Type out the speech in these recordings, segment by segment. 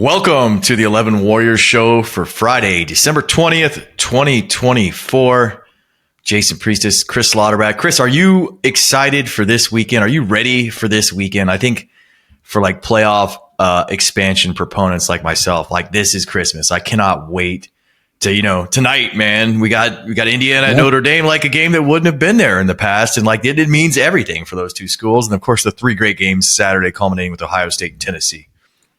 Welcome to the 11 Warriors show for Friday, December 20th, 2024. Jason Priestis, Chris Lauterbach. Chris, are you excited for this weekend? Are you ready for this weekend? I think for like playoff expansion proponents like myself, like this is Christmas. I cannot wait to, tonight, man, we got Indiana at Notre Dame, like a game that wouldn't have been there in the past. And like it means everything for those two schools. And of course, the three great games Saturday culminating with Ohio State and Tennessee.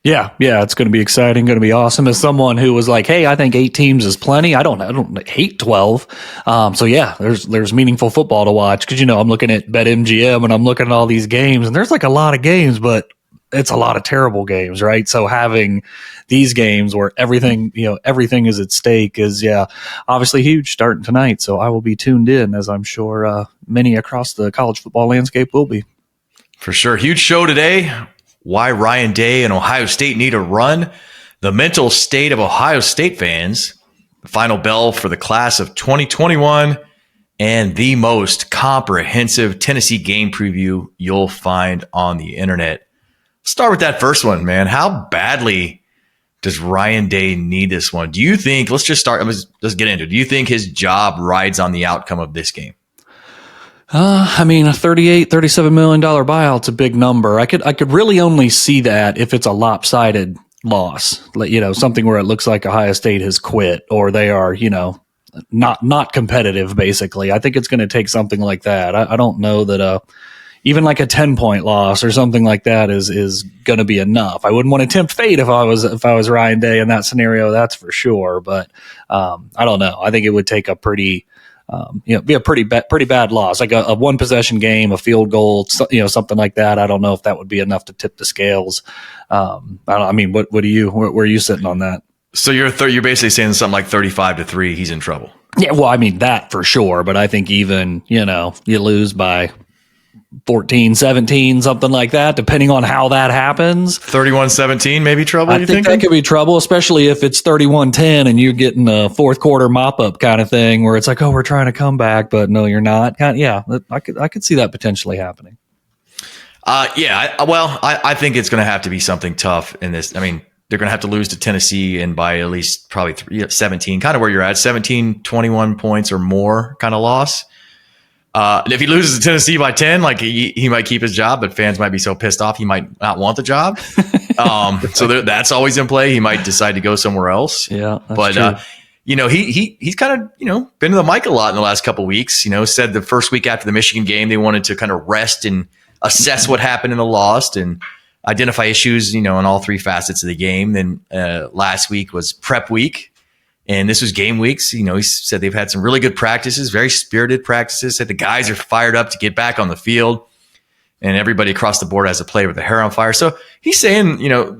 Yeah, it's going to be exciting, going to be awesome. As someone who was like, hey, I think 8 teams is plenty. I don't hate 12. So yeah, there's meaningful football to watch because, I'm looking at BetMGM and I'm looking at all these games and there's like a lot of games, but it's a lot of terrible games, right? So having these games where everything is at stake is, obviously huge starting tonight. So I will be tuned in, as I'm sure many across the college football landscape will be. For sure. Huge show today. Why Ryan Day and Ohio State need a run, the mental state of Ohio State fans, the final bell for the class of 2021, and the most comprehensive Tennessee game preview you'll find on the internet. Start with that first one, man. How badly does Ryan Day need this one? Do you think, let's just start, let's get into it. Do you think his job rides on the outcome of this game? A $37 million buyout's a big number. I could really only see that if it's a lopsided loss, something where it looks like Ohio State has quit or they are, not competitive, basically. I think it's going to take something like that. I don't know that even like a 10-point loss or something like that is going to be enough. I wouldn't want to tempt fate if I was Ryan Day in that scenario, that's for sure. But I don't know. I think it would take a pretty be a pretty bad loss, like a one possession game, a field goal, something like that. I don't know if that would be enough to tip the scales. Where are you sitting on that? So you're basically saying something like 35-3, he's in trouble. Yeah, well, I mean that for sure, but I think even, you lose by 14, 17, something like that, depending on how that happens. 31-17, maybe trouble, I think that could be trouble, especially if it's 31-10 and you're getting a fourth quarter mop-up kind of thing where it's like, oh, we're trying to come back, but no, you're not. I could see that potentially happening. I think it's going to have to be something tough in this. I mean, they're going to have to lose to Tennessee and by at least probably 17, kind of where you're at, 17, 21 points or more kind of loss. And if he loses to Tennessee by 10, like he might keep his job, but fans might be so pissed off he might not want the job. So that's always in play. He might decide to go somewhere else. Yeah, but true. He's kind of been to the mic a lot in the last couple of weeks. Said the first week after the Michigan game they wanted to kind of rest and assess what happened in the loss and identify issues in all three facets of the game. Then last week was prep week. And this was game weeks. He said they've had some really good practices, very spirited practices. Said the guys are fired up to get back on the field. And everybody across the board has to play with their hair on fire. So he's saying,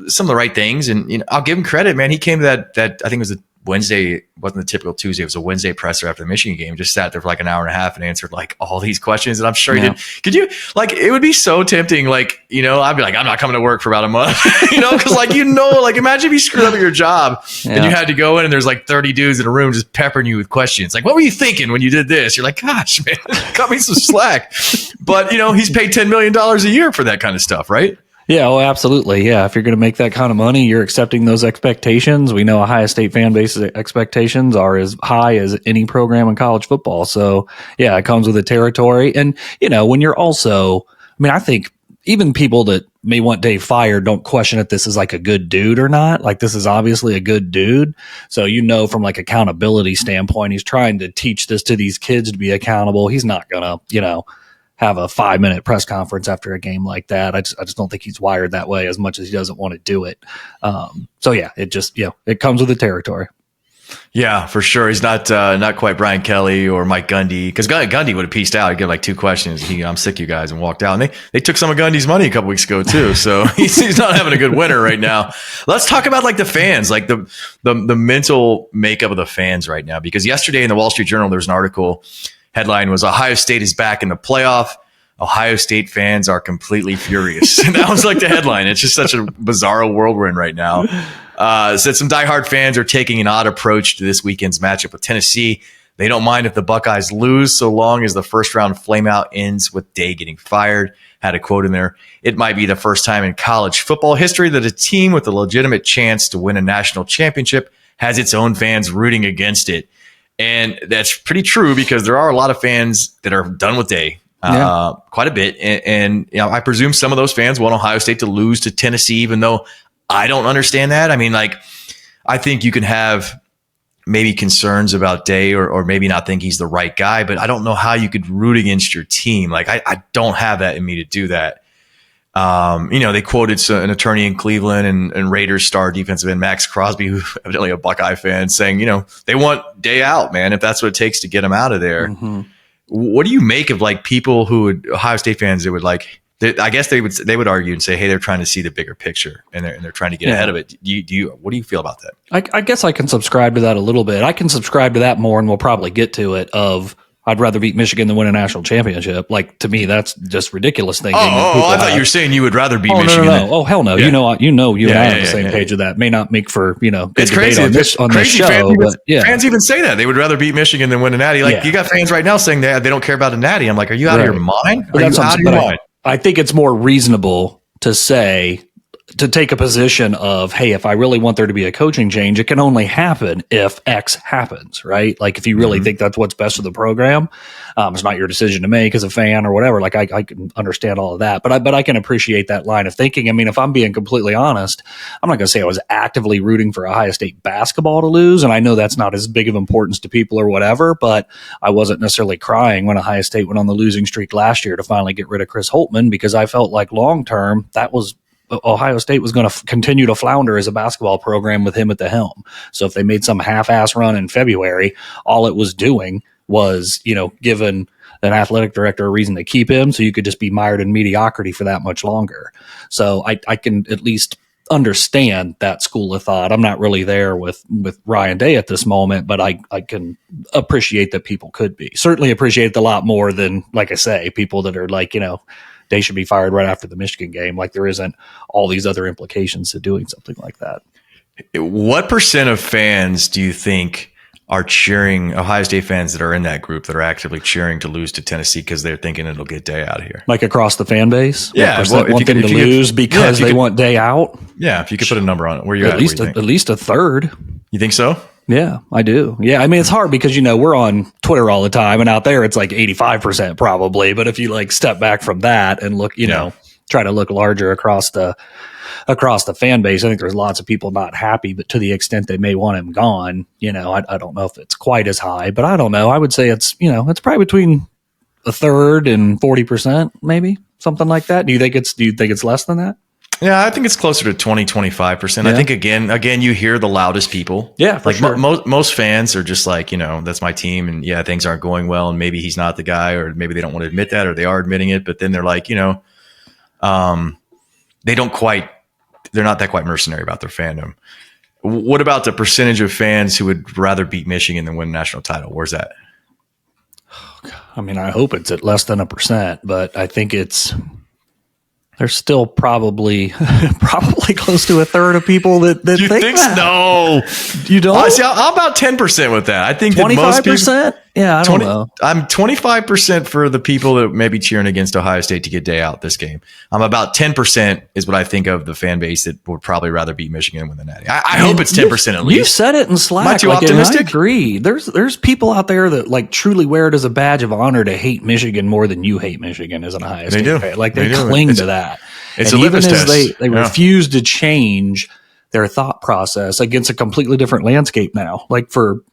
some of the right things. And I'll give him credit, man. He came to that I think it was a Wednesday, it wasn't the typical Tuesday. It was a Wednesday presser after the Michigan game. Just sat there for like an hour and a half and answered like all these questions. And I'm sure he did. Could you it would be so tempting. I'd be like, I'm not coming to work for about a month, cause imagine if you screwed up at your job and you had to go in and there's like 30 dudes in a room just peppering you with questions. Like, what were you thinking when you did this? You're like, gosh, man, cut me some slack. But he's paid $10 million a year for that kind of stuff, right? Yeah, well, absolutely. Yeah, if you're going to make that kind of money, you're accepting those expectations. We know Ohio State fan base's expectations are as high as any program in college football. So, yeah, it comes with the territory. And, when you're also, I think even people that may want Dave fired don't question if this is like a good dude or not. Like, this is obviously a good dude. So, from like accountability standpoint, he's trying to teach this to these kids to be accountable. He's not going to, have a 5-minute press conference after a game like that. I just don't think he's wired that way as much as he doesn't want to do it. It just, it comes with the territory. Yeah, for sure. He's not quite Brian Kelly or Mike Gundy, because Gundy would have pieced out. He'd get like 2 questions. I'm sick, you guys, and walked out. And they took some of Gundy's money a couple weeks ago too. So he's not having a good winter right now. Let's talk about like the fans, like the mental makeup of the fans right now. Because yesterday in the Wall Street Journal there was an article. Headline was Ohio State is back in the playoff. Ohio State fans are completely furious. That was like the headline. It's just such a bizarre world we're in right now. Said some diehard fans are taking an odd approach to this weekend's matchup with Tennessee. They don't mind if the Buckeyes lose so long as the first round flameout ends with Day getting fired. Had a quote in there. It might be the first time in college football history that a team with a legitimate chance to win a national championship has its own fans rooting against it. And that's pretty true because there are a lot of fans that are done with Day. Quite a bit. And I presume some of those fans want Ohio State to lose to Tennessee, even though I don't understand that. I mean, like, I think you can have maybe concerns about Day or maybe not think he's the right guy, but I don't know how you could root against your team. Like, I don't have that in me to do that. They quoted an attorney in Cleveland and Raiders star defensive end Max Crosby, who's evidently a Buckeye fan, saying, they want Day out, man, if that's what it takes to get him out of there. Mm-hmm. What do you make of like people who would Ohio State fans that would like? I guess they would argue and say, hey, they're trying to see the bigger picture and they're trying to get ahead of it. What do you feel about that? I guess I can subscribe to that a little bit. I can subscribe to that more, and we'll probably get to it. I'd rather beat Michigan than win a national championship. Like, to me, that's just ridiculous thinking. I thought you were saying you would rather beat Michigan. No. Oh, hell no. Yeah. You and I are on the same page of that. May not make for, good it's debate crazy. on this show. Fans even say that. They would rather beat Michigan than win a natty. Like, you got fans right now saying they don't care about a natty. I'm like, are you out of your mind? Are you out of your mind? I think it's more reasonable to take a position of, hey, if I really want there to be a coaching change, it can only happen if X happens, right? Like, if you really think that's what's best for the program, it's not your decision to make as a fan or whatever. Like, I can understand all of that, but I can appreciate that line of thinking. I mean, if I'm being completely honest, I'm not going to say I was actively rooting for Ohio State basketball to lose, and I know that's not as big of importance to people or whatever, but I wasn't necessarily crying when Ohio State went on the losing streak last year to finally get rid of Chris Holtmann, because I felt like long term that was Ohio State was going to continue to flounder as a basketball program with him at the helm. So if they made some half-ass run in February, all it was doing was, giving an athletic director a reason to keep him, so you could just be mired in mediocrity for that much longer. So I can at least understand that school of thought. I'm not really there with Ryan Day at this moment, but I can appreciate that people could be. Certainly appreciate it a lot more than, like I say, people that are like, they should be fired right after the Michigan game. Like, there isn't all these other implications to doing something like that. What percent of fans do you think are cheering, Ohio State fans that are in that group that are actively cheering to lose to Tennessee because they're thinking it'll get Day out of here? Like across the fan base? Yeah. What want them to lose because they want Day out? Yeah. If you could put a number on it, where you at least a third. You think so? Yeah, I do. Yeah, I mean, it's hard because, we're on Twitter all the time, and out there it's like 85% probably. But if you like step back from that and look, try to look larger across the fan base, I think there's lots of people not happy, but to the extent they may want him gone, I don't know if it's quite as high, but I don't know. I would say it's, it's probably between a third and 40%, maybe something like that. Do you think it's less than that? Yeah, I think it's closer to 20-25%. Yeah. I think again, you hear the loudest people. Yeah, for sure. Most fans are just like, that's my team, and things aren't going well, and maybe he's not the guy, or maybe they don't want to admit that, or they are admitting it, but then they're like, they're not that quite mercenary about their fandom. What about the percentage of fans who would rather beat Michigan than win a national title? Where's that? I mean, I hope it's at less than 1%, but I think there's still probably close to a third of people that you think that. No, you don't. I'm about 10% with that. I think 25%. Yeah, I don't know. I'm 25% for the people that may be cheering against Ohio State to get Day out this game. I'm about 10% is what I think of the fan base that would probably rather beat Michigan than win the natty. I hope it's 10% at least. You said it in Slack. Am I too optimistic? I agree. There's people out there that like truly wear it as a badge of honor to hate Michigan more than you hate Michigan as an Ohio State fan. Like they cling to that. It's and a litmus even as test. They refuse to change their thought process against a completely different landscape now. Like for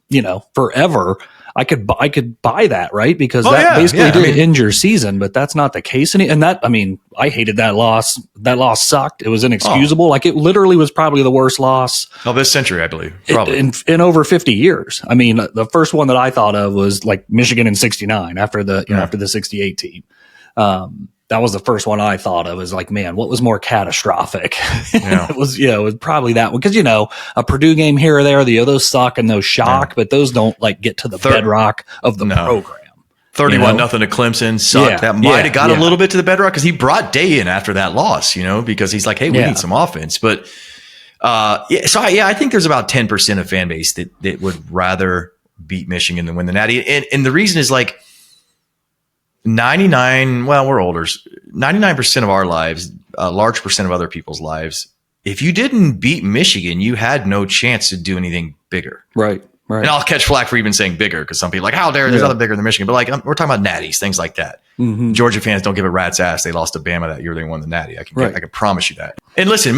forever. I could buy that, right? Because that basically did end your season, but that's not the case. And I hated that loss. That loss sucked. It was inexcusable. Like it literally was probably the worst loss of this century, I believe. Probably in over 50 years. I mean, the first one that I thought of was like Michigan in '69 after the '68 team. That was the first one I thought of. Is like, man, what was more catastrophic? Yeah. It was probably that one because a Purdue game here or there, those suck and those shock, but those don't like get to the bedrock of the program. 31-0 to Clemson sucked. That might have got a little bit to the bedrock because he brought Day in after that loss, because he's like, hey, we need some offense. But I think there's about 10% of fan base that would rather beat Michigan and win the Natty. And the reason is like 99, well, we're older, 99% of our lives, a large percent of other people's lives, if you didn't beat Michigan, you had no chance to do anything bigger. Right. And I'll catch flack for even saying bigger because some people are like, how dare there's nothing bigger than Michigan. But like, we're talking about natties, things like that. Mm-hmm. Georgia fans don't give a rat's ass. They lost to Bama that year. They won the natty. I can promise you that. And listen, the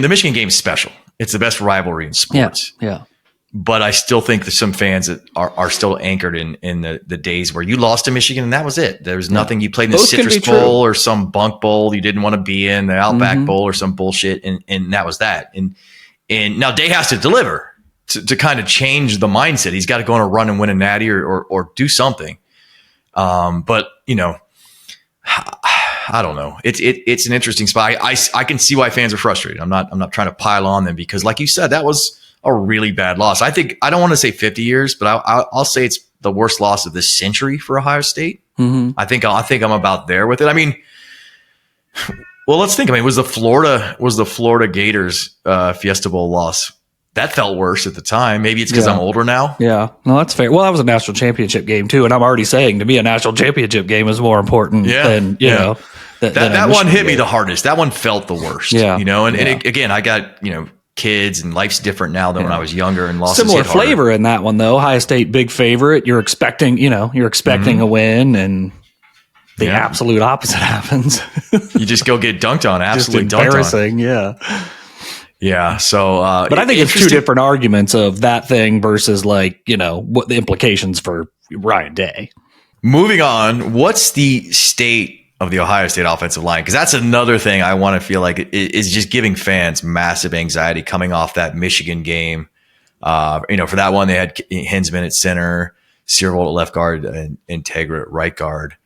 Michigan game's special. It's the best rivalry in sports. Yeah. But I still think that some fans that are still anchored in the days where you lost to Michigan and that was it. There was nothing. You played in the Citrus Bowl or some bunk bowl you didn't want to be in, the Outback Bowl or some bullshit, and that was that. And now Day has to deliver to kind of change the mindset. He's got to go on a run and win a natty or do something. But you know, I don't know. It's an interesting spot. I can see why fans are frustrated. I'm not trying to pile on them because, like you said, that was a really bad loss. I don't want to say 50 years, but I'll say it's the worst loss of this century for Ohio State. Mm-hmm. I think I'm about there with it. I mean, well, let's think. I mean, was the Florida Gators Fiesta Bowl loss? That felt worse at the time. Maybe it's because I'm older now. Yeah, no, that's fair. Well, that was a national championship game too, and I'm already saying to me a national championship game is more important than you know. That one hit me the hardest. That one felt the worst. Yeah, you know, and again, I got kids and life's different now than when I was younger and losses similar hit harder. Flavor in that one though. Ohio State big favorite. You're expecting a win and. The absolute opposite happens. You just go get dunked on. Absolutely just embarrassing. Yeah. Yeah. So, but I think it's two different arguments of that thing versus what the implications for Ryan Day. Moving on, what's the state of the Ohio State offensive line? Because that's another thing I want to feel like is just giving fans massive anxiety coming off that Michigan game. For that one, they had Hensman at center, Searvold at left guard, and Integra at right guard.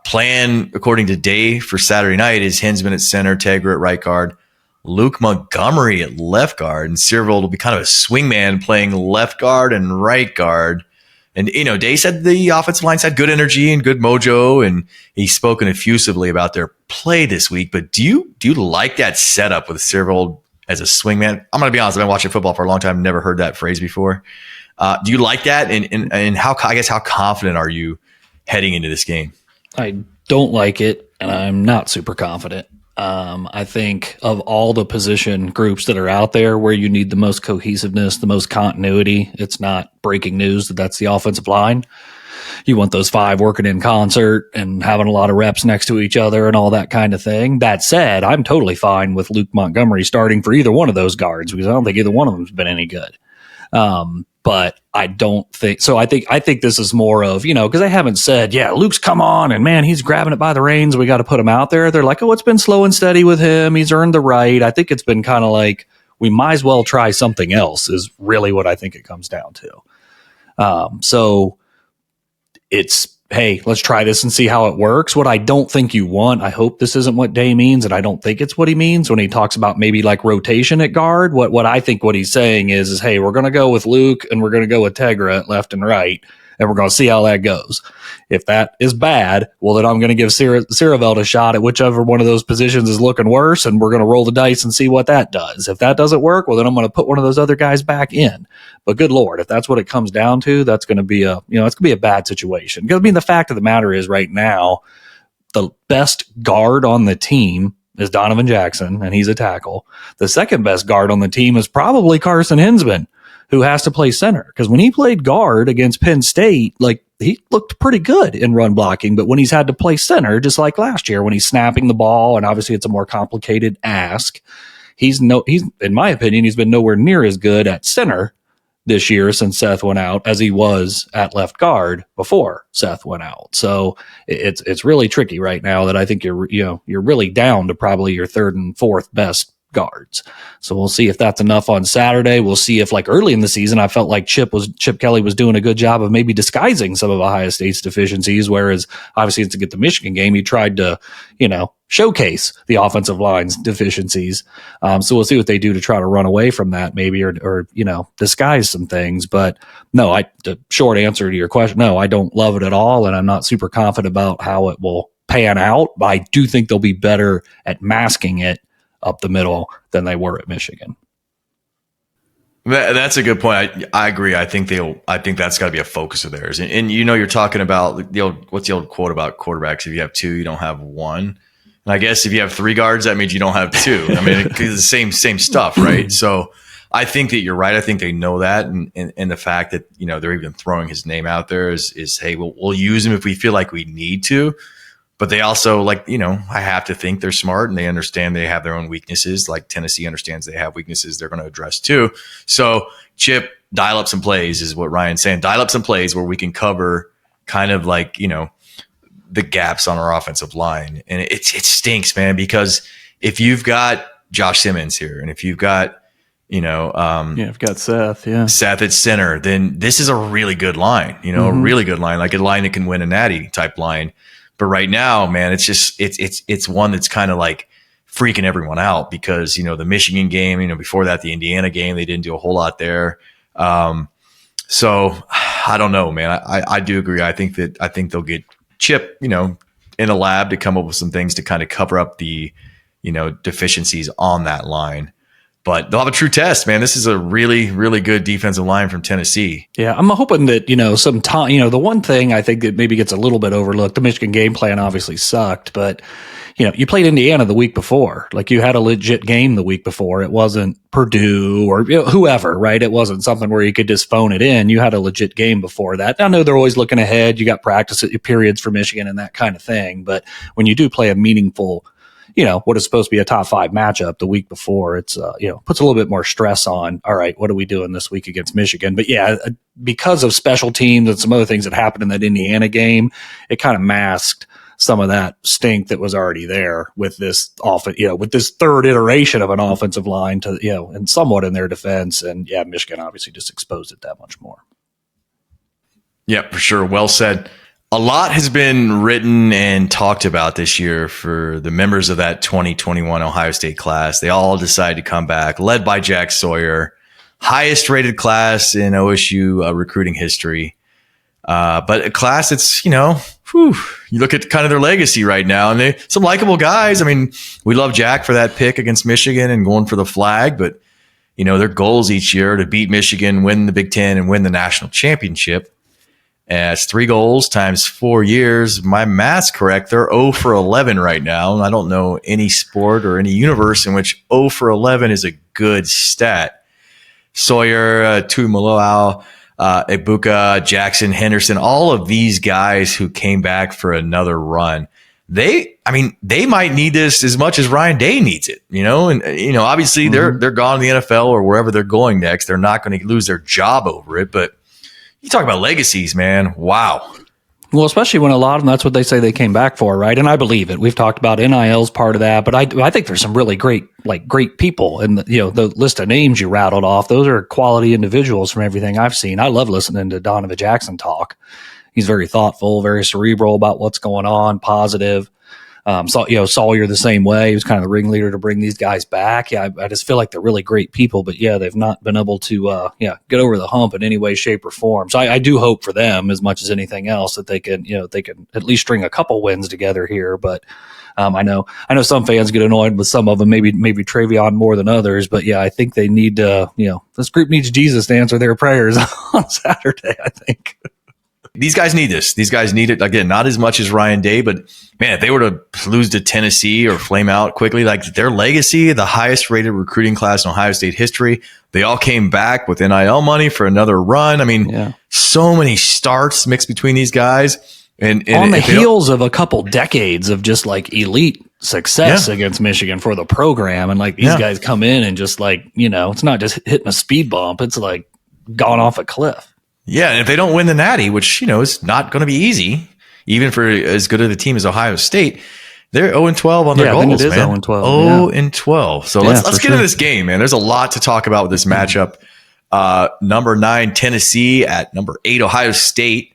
Plan, according to Day, for Saturday night is Hensman at center, Tegra at right guard, Luke Montgomery at left guard, and Searvold will be kind of a swingman playing left guard and right guard. And, Day said the offensive lines had good energy and good mojo, and he's spoken effusively about their play this week. But do you like that setup with Searvold as a swingman? I'm going to be honest, I've been watching football for a long time, never heard that phrase before. Do you like that? And how confident are you heading into this game? I don't like it, and I'm not super confident. I think of all the position groups that are out there where you need the most cohesiveness, the most continuity, it's not breaking news that that's the offensive line. You want those five working in concert and having a lot of reps next to each other and all that kind of thing. That said, I'm totally fine with Luke Montgomery starting for either one of those guards because I don't think either one of them has been any good. But I don't think so. I think this is more of, because they haven't said, yeah, Luke's come on and man, he's grabbing it by the reins. We got to put him out there. They're like, oh, it's been slow and steady with him. He's earned the right. I think it's been kind of like, we might as well try something else is really what I think it comes down to. So it's, hey, let's try this and see how it works. What I don't think you want, I hope this isn't what Day means, and I don't think it's what he means when he talks about maybe like rotation at guard. What I think what he's saying is hey, we're going to go with Luke and we're going to go with Tegra at left and right, and we're going to see how that goes. If that is bad, well, then I'm going to give Searvold a shot at whichever one of those positions is looking worse, and we're going to roll the dice and see what that does. If that doesn't work, well, then I'm going to put one of those other guys back in. But good Lord, if that's what it comes down to, that's going to be it's going to be a bad situation. Because the fact of the matter is right now, the best guard on the team is Donovan Jackson, and he's a tackle. The second best guard on the team is probably Carson Hensman, who has to play center. Because when he played guard against Penn State, he looked pretty good in run blocking, but when he's had to play center, just like last year, when he's snapping the ball, and obviously it's a more complicated ask, he's in my opinion, he's been nowhere near as good at center this year since Seth went out as he was at left guard before Seth went out. So it's really tricky right now that I think you're really down to probably your third and fourth best guards. So we'll see if that's enough on Saturday. We'll see if early in the season, I felt like Chip Kelly was doing a good job of maybe disguising some of Ohio State's deficiencies. Whereas obviously to get the Michigan game, he tried to, showcase the offensive line's deficiencies. So we'll see what they do to try to run away from that maybe, or disguise some things. But no, the short answer to your question, no, I don't love it at all. And I'm not super confident about how it will pan out, but I do think they'll be better at masking it up the middle than they were at Michigan. That's a good point. I agree. I think that's got to be a focus of theirs. And you're talking about what's the old quote about quarterbacks? If you have two, you don't have one. And I guess if you have three guards, that means you don't have two. I mean, it's the same stuff, right? So I think that you're right. I think they know that. And the fact that, they're even throwing his name out there is, hey, we'll use him if we feel like we need to. But they also, I have to think they're smart and they understand they have their own weaknesses. Like Tennessee understands they have weaknesses they're going to address too. So, Chip, dial up some plays is what Ryan's saying. Dial up some plays where we can cover kind of the gaps on our offensive line. And it stinks, man, because if you've got Josh Simmons here and if you've got, I've got Seth at center, then this is a really good line, a really good line, like a line that can win a natty type line. But right now, man, it's just it's one that's kind of like freaking everyone out because the Michigan game, before that the Indiana game, they didn't do a whole lot there. So I don't know, man. I do agree. I think they'll get Chip, in a lab to come up with some things to kind of cover up the deficiencies on that line. But they'll have a true test, man. This is a really, really good defensive line from Tennessee. Yeah, I'm hoping that, some time, the one thing I think that maybe gets a little bit overlooked, the Michigan game plan obviously sucked, but, you played Indiana the week before. Like you had a legit game the week before. It wasn't Purdue or whoever, right? It wasn't something where you could just phone it in. You had a legit game before that. I know they're always looking ahead. You got practice periods for Michigan and that kind of thing. But when you do play a meaningful what is supposed to be a top 5 matchup the week before, it's, puts a little bit more stress on, all right, what are we doing this week against Michigan? But yeah, because of special teams and some other things that happened in that Indiana game, it kind of masked some of that stink that was already there with this with this third iteration of an offensive line to, and somewhat in their defense. And yeah, Michigan obviously just exposed it that much more. Yeah, for sure. Well said. A lot has been written and talked about this year for the members of that 2021 Ohio State class. They all decided to come back, led by Jack Sawyer, highest rated class in OSU recruiting history. But a class that's, you look at kind of their legacy right now, and they some likable guys. I mean, we love Jack for that pick against Michigan and going for the flag, but, their goals each year to beat Michigan, win the Big Ten, and win the national championship. It's 3 goals times 4 years. My math's correct. They're 0 for 11 right now. I don't know any sport or any universe in which 0 for 11 is a good stat. Sawyer, Tuimoloau, Ibuka, Jackson, Henderson, all of these guys who came back for another run. They might need this as much as Ryan Day needs it, and obviously they're gone to the NFL or wherever they're going next. They're not going to lose their job over it, but you talk about legacies, man. Wow. Well, especially when a lot of them, that's what they say they came back for, right? And I believe it. We've talked about NIL's part of that, but I think there's some really great people. And, the list of names you rattled off, those are quality individuals from everything I've seen. I love listening to Donovan Jackson talk. He's very thoughtful, very cerebral about what's going on, positive. Sawyer the same way. He was kind of the ringleader to bring these guys back. Yeah, I just feel like they're really great people, but yeah, they've not been able to get over the hump in any way, shape, or form. So I do hope for them as much as anything else that they can at least string a couple wins together here. But I know some fans get annoyed with some of them, maybe Travion more than others. But yeah, I think they need to, this group needs Jesus to answer their prayers on Saturday, I think. These guys need this. These guys need it. Again, not as much as Ryan Day, but man, if they were to lose to Tennessee or flame out quickly, like their legacy, the highest rated recruiting class in Ohio State history, they all came back with NIL money for another run. I mean, so many starts mixed between these guys. And on the heels of a couple decades of just like elite success against Michigan for the program. And like these guys come in and just like, it's not just hitting a speed bump. It's like gone off a cliff. Yeah, and if they don't win the Natty, which, is not going to be easy, even for as good of a team as Ohio State, they're 0-12 on their goals, man. 0-12. 0-12. So let's get into this game, man. There's a lot to talk about with this matchup. Number 9, Tennessee at number 8, Ohio State.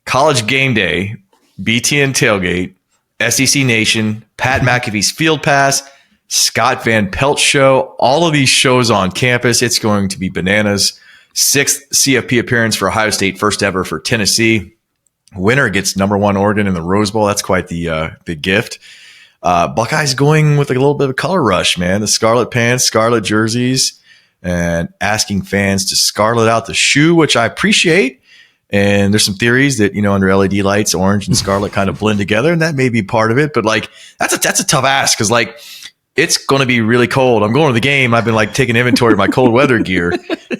College Game Day, BTN Tailgate, SEC Nation, Pat McAfee's Field Pass, Scott Van Pelt Show, all of these shows on campus. It's going to be bananas. 6th CFP appearance for Ohio State, first ever for Tennessee. Winner gets number 1 Oregon in the Rose Bowl. That's quite the gift. Buckeyes going with a little bit of a color rush, man. The scarlet pants, scarlet jerseys. and asking fans to scarlet out the shoe, which I appreciate. And there's some theories that, under LED lights, orange and scarlet kind of blend together, and that may be part of it. But like, that's a tough ask, because like, it's going to be really cold. I'm going to the game. I've been like taking inventory of my cold weather gear,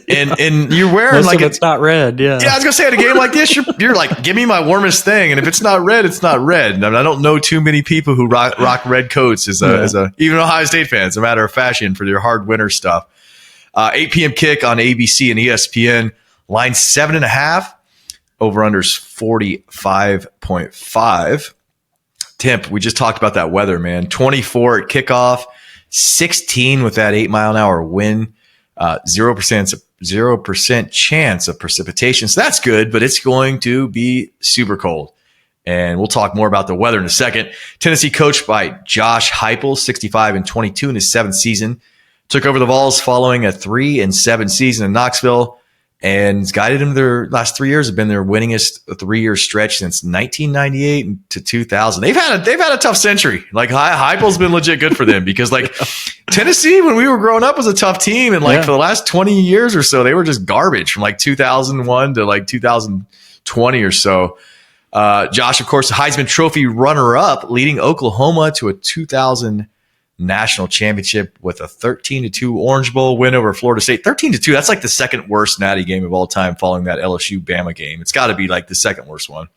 and you're wearing like it's not red. Yeah. Yeah. I was going to say, at a game like this, you're like, give me my warmest thing. And if it's not red, it's not red. And I don't know too many people who rock red coats as even Ohio State fans, a matter of fashion for their hard winter stuff. 8 p.m. kick on ABC and ESPN, line 7.5, over unders 45.5. Temp, we just talked about that weather, man. 24 at kickoff, 16 with that 8-mile-an-hour wind, 0% chance of precipitation. So that's good, but it's going to be super cold. And we'll talk more about the weather in a second. Tennessee, coached by Josh Heupel, 65-22 in his 7th season, took over the Vols following a 3-7 season in Knoxville, and has guided them. Their last 3 years have been their winningest 3-year stretch since 1998 to 2000. They've had a tough century. Like, Heupel's been legit good for them, because like Tennessee, when we were growing up, was a tough team, and like for the last 20 years or so, they were just garbage from like 2001 to like 2020 or so. Josh, of course, the Heisman Trophy runner-up, leading Oklahoma to a 2000 national championship with a 13-2 Orange Bowl win over Florida State. 13-2, that's like the second worst Natty game of all time, following that LSU-Bama game. It's got to be like the second worst one.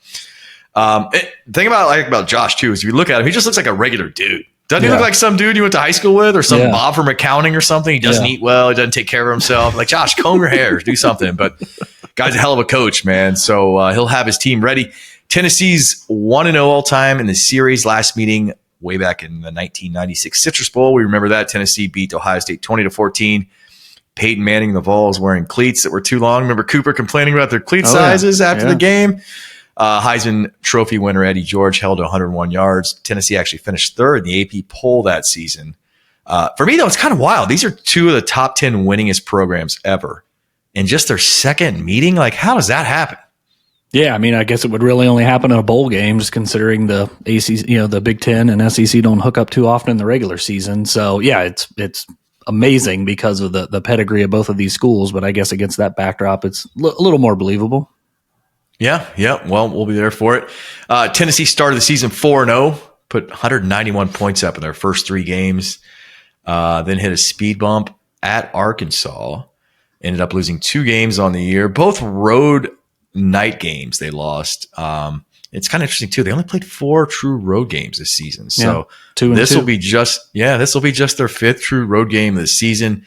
The thing about Josh too is, if you look at him, he just looks like a regular dude. Doesn't he look like some dude you went to high school with, or some Bob from accounting or something? He doesn't eat well. He doesn't take care of himself. Like, Josh, comb your hair, do something. But guy's a hell of a coach, man. So he'll have his team ready. Tennessee's 1-0 all time in the series. Last meeting way back in the 1996 Citrus Bowl. We remember that. Tennessee beat Ohio State 20-14. Peyton Manning, the Vols, wearing cleats that were too long. Remember Cooper complaining about their cleat sizes after the game? Heisman Trophy winner Eddie George held 101 yards. Tennessee actually finished third in the AP poll that season. For me, though, it's kind of wild. These are two of the top 10 winningest programs ever. And just their second meeting? Like, how does that happen? Yeah, I mean, I guess it would really only happen in a bowl game, just considering the ACC, the Big Ten and SEC don't hook up too often in the regular season. So yeah, it's amazing because of the pedigree of both of these schools. But I guess against that backdrop, it's a little more believable. Yeah. Well, we'll be there for it. Tennessee started the season 4-0, put 191 points up in their first 3 games, then hit a speed bump at Arkansas. Ended up losing 2 games on the year, both road night games they lost. It's kind of interesting too. They only played 4 true road games this season. So this will be just their 5th true road game of the season.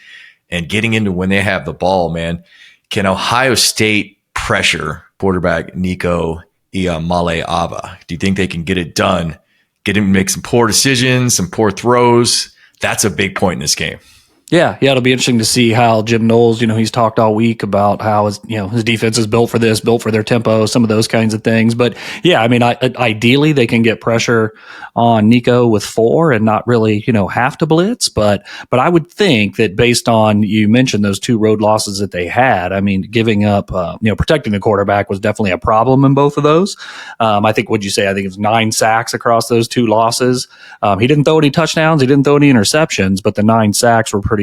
And getting into when they have the ball, man, can Ohio State pressure quarterback Nico Iamaleava? Do you think they can get it done? Get him to make some poor decisions, some poor throws? That's a big point in this game. Yeah, it'll be interesting to see how Jim Knowles, he's talked all week about how his defense is built for this, built for their tempo, some of those kinds of things. But yeah, I mean, ideally they can get pressure on Nico with 4 and not really, have to blitz. But I would think that based on, you mentioned those 2 road losses that they had, I mean, giving up, protecting the quarterback was definitely a problem in both of those. I think, what'd you say? I think it was 9 sacks across those 2 losses. He didn't throw any touchdowns. He didn't throw any interceptions, but the 9 sacks were pretty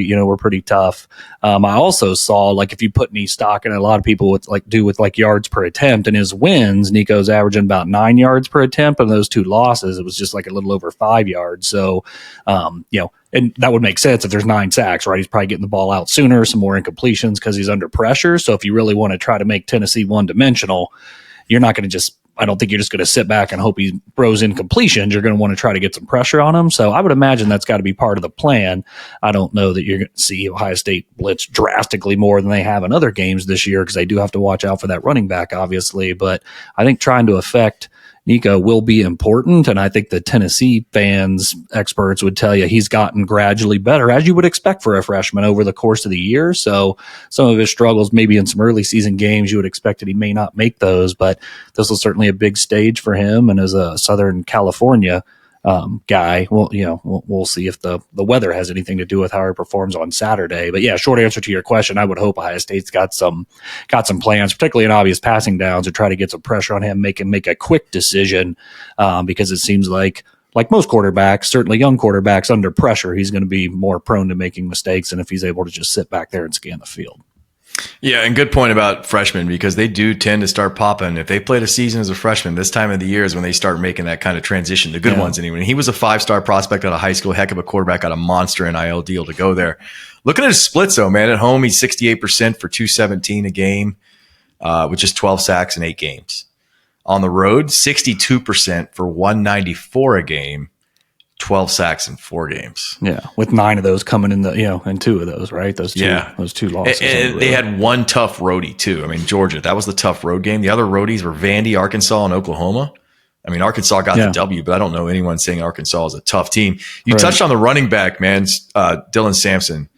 tough. I also saw, like, if you put any stock in it, a lot of people would do with yards per attempt, and his wins, Nico's averaging about 9 yards per attempt, and those 2 losses, it was just like a little over 5 yards. So, and that would make sense if there's 9 sacks, right? He's probably getting the ball out sooner, some more incompletions because he's under pressure. So if you really want to try to make Tennessee one-dimensional, you're not going to I don't think you're just going to sit back and hope he throws incompletions. You're going to want to try to get some pressure on him. So I would imagine that's got to be part of the plan. I don't know that you're going to see Ohio State blitz drastically more than they have in other games this year, because they do have to watch out for that running back, obviously. But I think trying to affect Nico will be important, and I think the Tennessee fans, experts would tell you he's gotten gradually better, as you would expect for a freshman over the course of the year. So some of his struggles, maybe in some early season games, you would expect that he may not make those, but this was certainly a big stage for him. And as a Southern California guy, we'll see if the weather has anything to do with how he performs on Saturday. But yeah, short answer to your question, I would hope Ohio State's got some plans, particularly in obvious passing downs, to try to get some pressure on him, make a quick decision, because it seems like like most quarterbacks, certainly young quarterbacks under pressure, he's going to be more prone to making mistakes than if he's able to just sit back there and scan the field. Yeah, and good point about freshmen, because they do tend to start popping. If they played a season as a freshman, this time of the year is when they start making that kind of transition, the good ones anyway. And he was a 5-star prospect out of high school, heck of a quarterback, got a monster NIL deal to go there. Looking at his splits, though, man, at home, he's 68% for 217 a game, with just 12 sacks in 8 games. On the road, 62% for 194 a game, 12 sacks in 4 games. Yeah, with 9 of those coming in and 2 of those, right? Those two losses. And they had one tough roadie too. I mean, Georgia, that was the tough road game. The other roadies were Vandy, Arkansas, and Oklahoma. I mean, Arkansas got the W, but I don't know anyone saying Arkansas is a tough team. You touched on the running back, man, Dylan Sampson,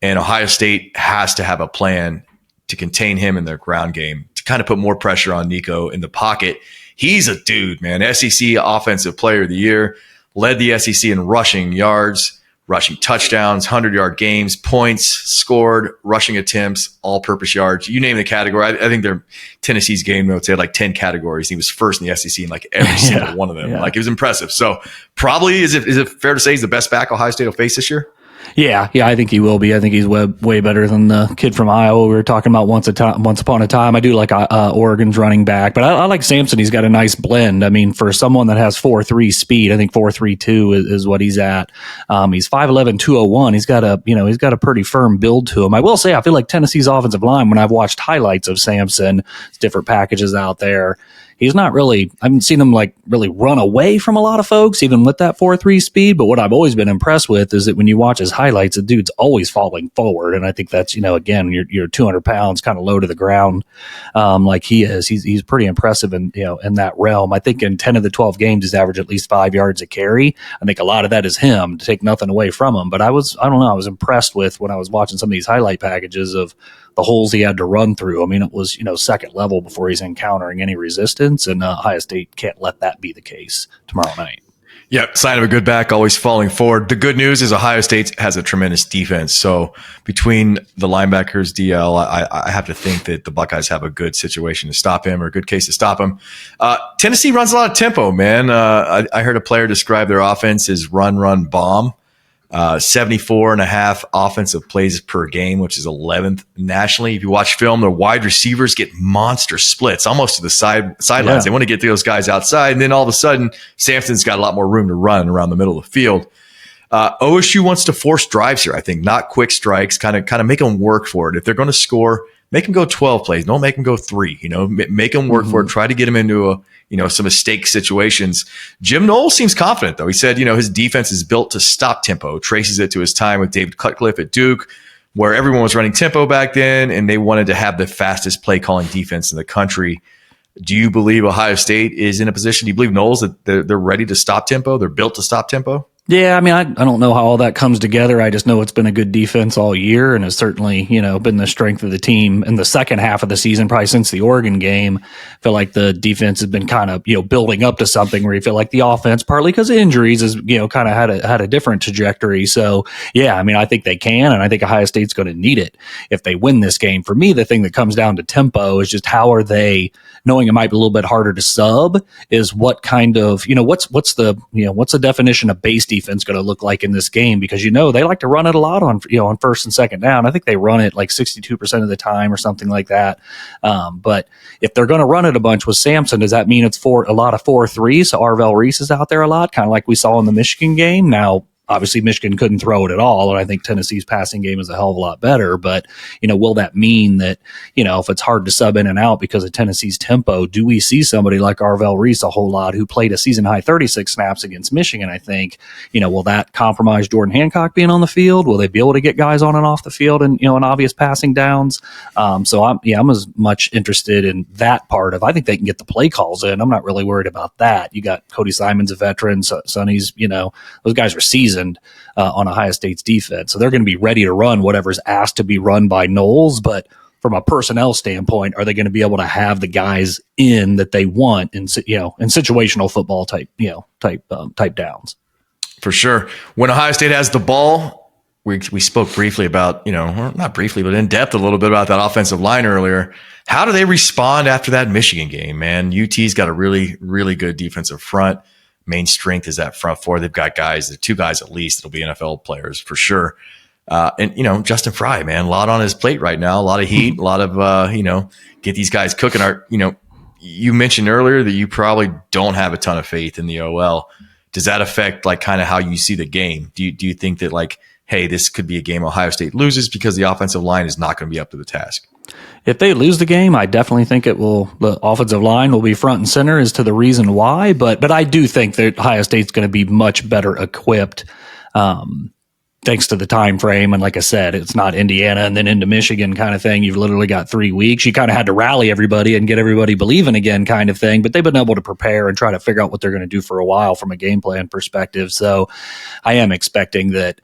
and Ohio State has to have a plan to contain him in their ground game, to kind of put more pressure on Nico in the pocket. He's a dude, man. SEC Offensive Player of the Year. Led the SEC in rushing yards, rushing touchdowns, 100-yard games, points, scored, rushing attempts, all-purpose yards. You name the category. I think they're Tennessee's game notes. They had like 10 categories. He was first in the SEC in like every single one of them. Like, it was impressive. So probably, is it fair to say he's the best back Ohio State will face this year? Yeah, I think he will be. I think he's way better than the kid from Iowa we were talking about once upon a time. I do like Oregon's running back, but I like Sampson. He's got a nice blend. I mean, for someone that has 4.3 speed, I think 4.32 is what he's at. He's 5'11", 201. He's got a pretty firm build to him. I will say, I feel like Tennessee's offensive line, when I've watched highlights of Sampson, different packages out there, he's not really, I haven't seen him like really run away from a lot of folks, even with that 4.3 speed. But what I've always been impressed with is that when you watch his highlights, the dude's always falling forward. And I think that's, again, you're 200 pounds kind of low to the ground, like he is. He's pretty impressive in that realm. I think in 10 of the 12 games, he's averaged at least 5 yards a carry. I think a lot of that is him, to take nothing away from him. But I was impressed with, when I was watching some of these highlight packages, of the holes he had to run through. I mean, it was, second level before he's encountering any resistance, and Ohio State can't let that be the case tomorrow night. Yep, sign of a good back, always falling forward. The good news is Ohio State has a tremendous defense. So between the linebackers, DL, I have to think that the Buckeyes have a good situation to stop him, or a good case to stop him. Tennessee runs a lot of tempo, man. I heard a player describe their offense as run, bomb. 74.5 offensive plays per game, which is 11th nationally. If you watch film, their wide receivers get monster splits almost to the sidelines. Yeah. They want to get those guys outside, and then all of a sudden, Sampson's got a lot more room to run around the middle of the field. OSU wants to force drives here, I think, not quick strikes, kind of make them work for it. If they're going to score, make them go 12 plays. Don't make them go 3. Make them work for it. Try to get them into some mistake situations. Jim Knowles seems confident, though. He said, his defense is built to stop tempo, traces it to his time with David Cutcliffe at Duke, where everyone was running tempo back then, and they wanted to have the fastest play calling defense in the country. Do you believe Ohio State is in a position? Do you believe Knowles that they're ready to stop tempo? They're built to stop tempo? Yeah, I mean, I don't know how all that comes together. I just know it's been a good defense all year, and it's certainly, been the strength of the team in the second half of the season, probably since the Oregon game. I feel like the defense has been kind of, building up to something where you feel like the offense, partly because of injuries, is, kind of had a different trajectory. So, yeah, I mean, I think they can, and I think Ohio State's going to need it if they win this game. For me, the thing that comes down to tempo is just how are they, knowing it might be a little bit harder to sub, is what kind of, what's the definition of base defense going to look like in this game? Because they like to run it a lot on first and second down. I think they run it like 62% of the time or something like that. But if they're going to run it a bunch with Sampson, does that mean it's a lot of 4-3? So Arvell Reese is out there a lot, kind of like we saw in the Michigan game. Now, obviously, Michigan couldn't throw it at all, and I think Tennessee's passing game is a hell of a lot better. But, will that mean that, if it's hard to sub in and out because of Tennessee's tempo, do we see somebody like Arvell Reese a whole lot, who played a season-high 36 snaps against Michigan, I think? Will that compromise Jordan Hancock being on the field? Will they be able to get guys on and off the field and, in obvious passing downs? So I'm as much interested in that part of, I think they can get the play calls in. I'm not really worried about that. You got Cody Simon's a veteran, Sonny's, those guys are seasoned on Ohio State's defense. So they're going to be ready to run whatever's asked to be run by Knowles. But from a personnel standpoint, are they going to be able to have the guys in that they want in situational football type downs? For sure. When Ohio State has the ball, we spoke briefly about, not briefly, but in depth a little bit about that offensive line earlier. How do they respond after that Michigan game, man? UT's got a really, really good defensive front. main strength is that front four. They've got guys, the two guys at least, that'll be NFL players for sure. And, Justin Fry, man, a lot on his plate right now, a lot of heat, a lot of, get these guys cooking. You mentioned earlier that you probably don't have a ton of faith in the OL. Does that affect like kind of how you see the game? Do you think that like, hey, this could be a game Ohio State loses because the offensive line is not going to be up to the task? If they lose the game, I definitely think the offensive line will be front and center as to the reason why. But I do think that Ohio State's going to be much better equipped, thanks to the time frame. And like I said, it's not Indiana and then into Michigan kind of thing. You've literally got 3 weeks. You kind of had to rally everybody and get everybody believing again kind of thing. But they've been able to prepare and try to figure out what they're going to do for a while from a game plan perspective. So I am expecting that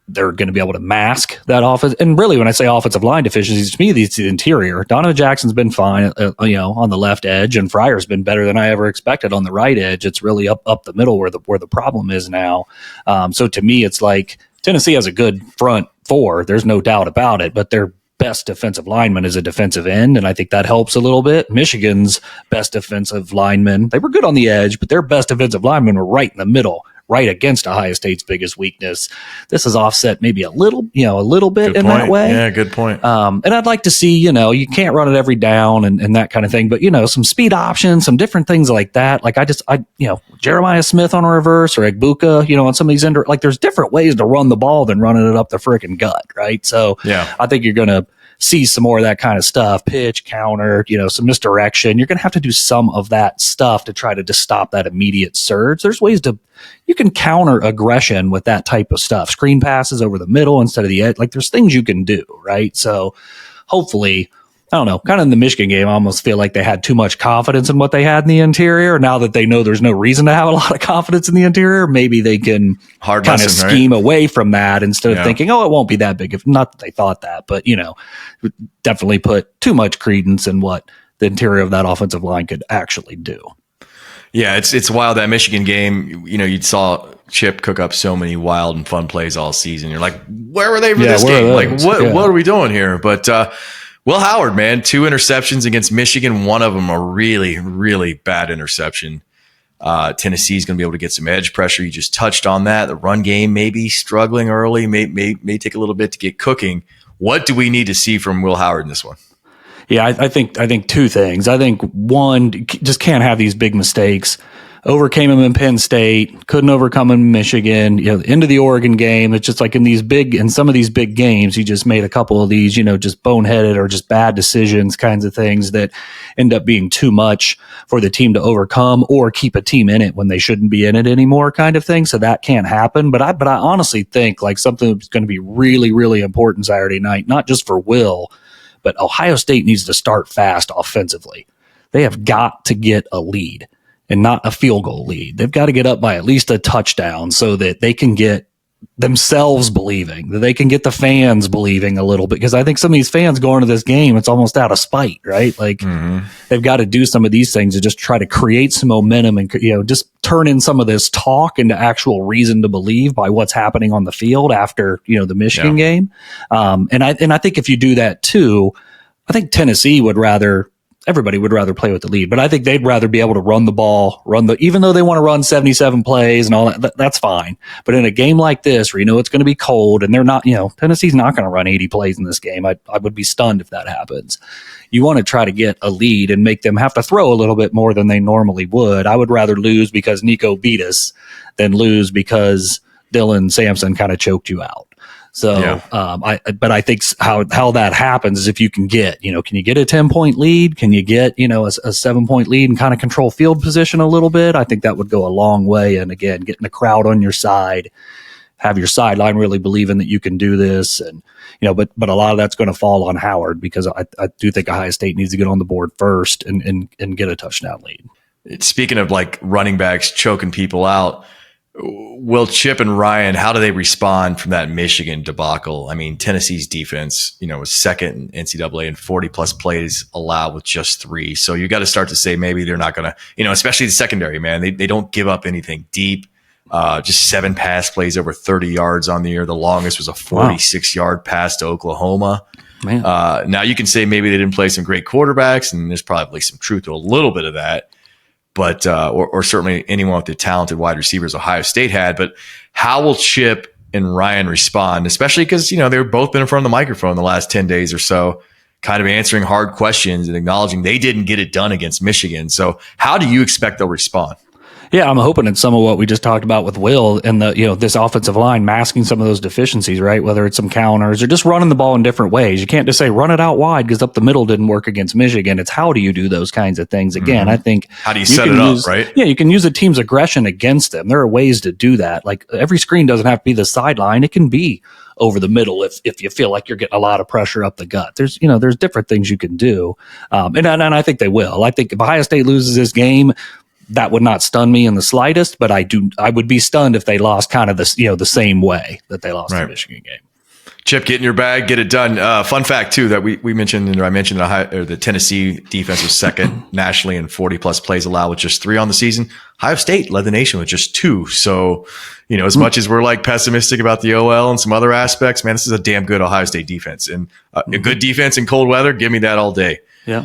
they're going to be able to mask that offense. And really, when I say offensive line deficiencies, to me, it's the interior. Donovan Jackson's been fine, on the left edge, and Fryer's been better than I ever expected on the right edge. It's really up the middle where the problem is now. So to me, it's like Tennessee has a good front four. There's no doubt about it, but their best defensive lineman is a defensive end, and I think that helps a little bit. Michigan's best defensive lineman, they were good on the edge, but their best defensive linemen were right in the middle, right against Ohio State's biggest weakness. This is offset maybe a little bit Good in point. that way. Yeah, good point. And I'd like to see, you can't run it every down and that kind of thing, but some speed options, some different things like that. Like Jeremiah Smith on a reverse or Egbuka, on some of these there's different ways to run the ball than running it up the freaking gut. Right. So yeah, I think you're going to see some more of that kind of stuff, pitch, counter, some misdirection. You're going to have to do some of that stuff to try to just stop that immediate surge. There's ways you can counter aggression with that type of stuff. Screen passes over the middle instead of the edge. Like there's things you can do, right? So hopefully, I don't know, kind of in the Michigan game, I almost feel like they had too much confidence in what they had in the interior. Now that they know there's no reason to have a lot of confidence in the interior, maybe they can kind of scheme away from that instead of thinking, it won't be that big. If not that they thought that, but, definitely put too much credence in what the interior of that offensive line could actually do. Yeah, it's wild, that Michigan game. You saw Chip cook up so many wild and fun plays all season. You're like, where were they for this game? Like, what are we doing here? But Will Howard, man, 2 interceptions against Michigan. One of them a really, really bad interception. Tennessee's going to be able to get some edge pressure. You just touched on that. The run game may be struggling early, may take a little bit to get cooking. What do we need to see from Will Howard in this one? Yeah, I think 2 things. I think one, just can't have these big mistakes. Overcame him in Penn State, couldn't overcome him in Michigan. Into the Oregon game, it's just like in some of these big games, he just made a couple of these, just boneheaded or just bad decisions, kinds of things that end up being too much for the team to overcome or keep a team in it when they shouldn't be in it anymore, kind of thing. So that can't happen. But I honestly think like something that's going to be really, really important Saturday night, not just for Will, but Ohio State needs to start fast offensively. They have got to get a lead and not a field goal lead. They've got to get up by at least a touchdown so that they can get themselves believing, that they can get the fans believing a little bit. Because I think some of these fans going to this game, it's almost out of spite, right? Like they've got to do some of these things to just try to create some momentum and, just turn in some of this talk into actual reason to believe by what's happening on the field after, the Michigan game. And I think if you do that too, I think Tennessee everybody would rather play with the lead, but I think they'd rather be able to run the ball, even though they want to run 77 plays and all that, that's fine. But in a game like this, where it's going to be cold and they're not, Tennessee's not going to run 80 plays in this game. I would be stunned if that happens. You want to try to get a lead and make them have to throw a little bit more than they normally would. I would rather lose because Nico beat us than lose because Dylan Sampson kind of choked you out. So, I think how that happens is if you can get, can you get a 10-point lead? Can you get, a 7-point lead and kind of control field position a little bit? I think that would go a long way. And again, getting the crowd on your side, have your sideline really believing that you can do this. And, but a lot of that's going to fall on Howard because I do think Ohio State needs to get on the board first and get a touchdown lead. Speaking of like running backs choking people out, will Chip and Ryan, how do they respond from that Michigan debacle? I mean, Tennessee's defense, was second in NCAA and 40 plus plays allowed with just 3. So you got to start to say maybe they're not going to, especially the secondary, man. They don't give up anything deep. Just 7 pass plays over 30 yards on the year. The longest was a 46-yard pass to Oklahoma. Man. Now you can say maybe they didn't play some great quarterbacks, and there's probably some truth to a little bit of that. but or certainly anyone with the talented wide receivers Ohio State had. But how will Chip and Ryan respond, especially because, they've both been in front of the microphone the last 10 days or so, kind of answering hard questions and acknowledging they didn't get it done against Michigan. So how do you expect they'll respond? Yeah, I'm hoping it's some of what we just talked about with Will and this offensive line masking some of those deficiencies, right? Whether it's some counters or just running the ball in different ways. You can't just say run it out wide because up the middle didn't work against Michigan. It's how do you do those kinds of things? Again, I think how do you set it up, right? Yeah, you can use a team's aggression against them. There are ways to do that. Like every screen doesn't have to be the sideline. It can be over the middle if you feel like you're getting a lot of pressure up the gut. There's different things you can do, and I think they will. I think if Ohio State loses this game, that would not stun me in the slightest, but I would be stunned if they lost kind of the same way that they lost the Michigan game. Chip, get in your bag, get it done. Fun fact too that we mentioned, and I mentioned the Tennessee defense was second nationally in 40+ plays allowed with just 3 on the season. Ohio State led the nation with just 2. So, as much as we're like pessimistic about the OL and some other aspects, man, this is a damn good Ohio State defense, and a good defense in cold weather. Give me that all day. Yeah.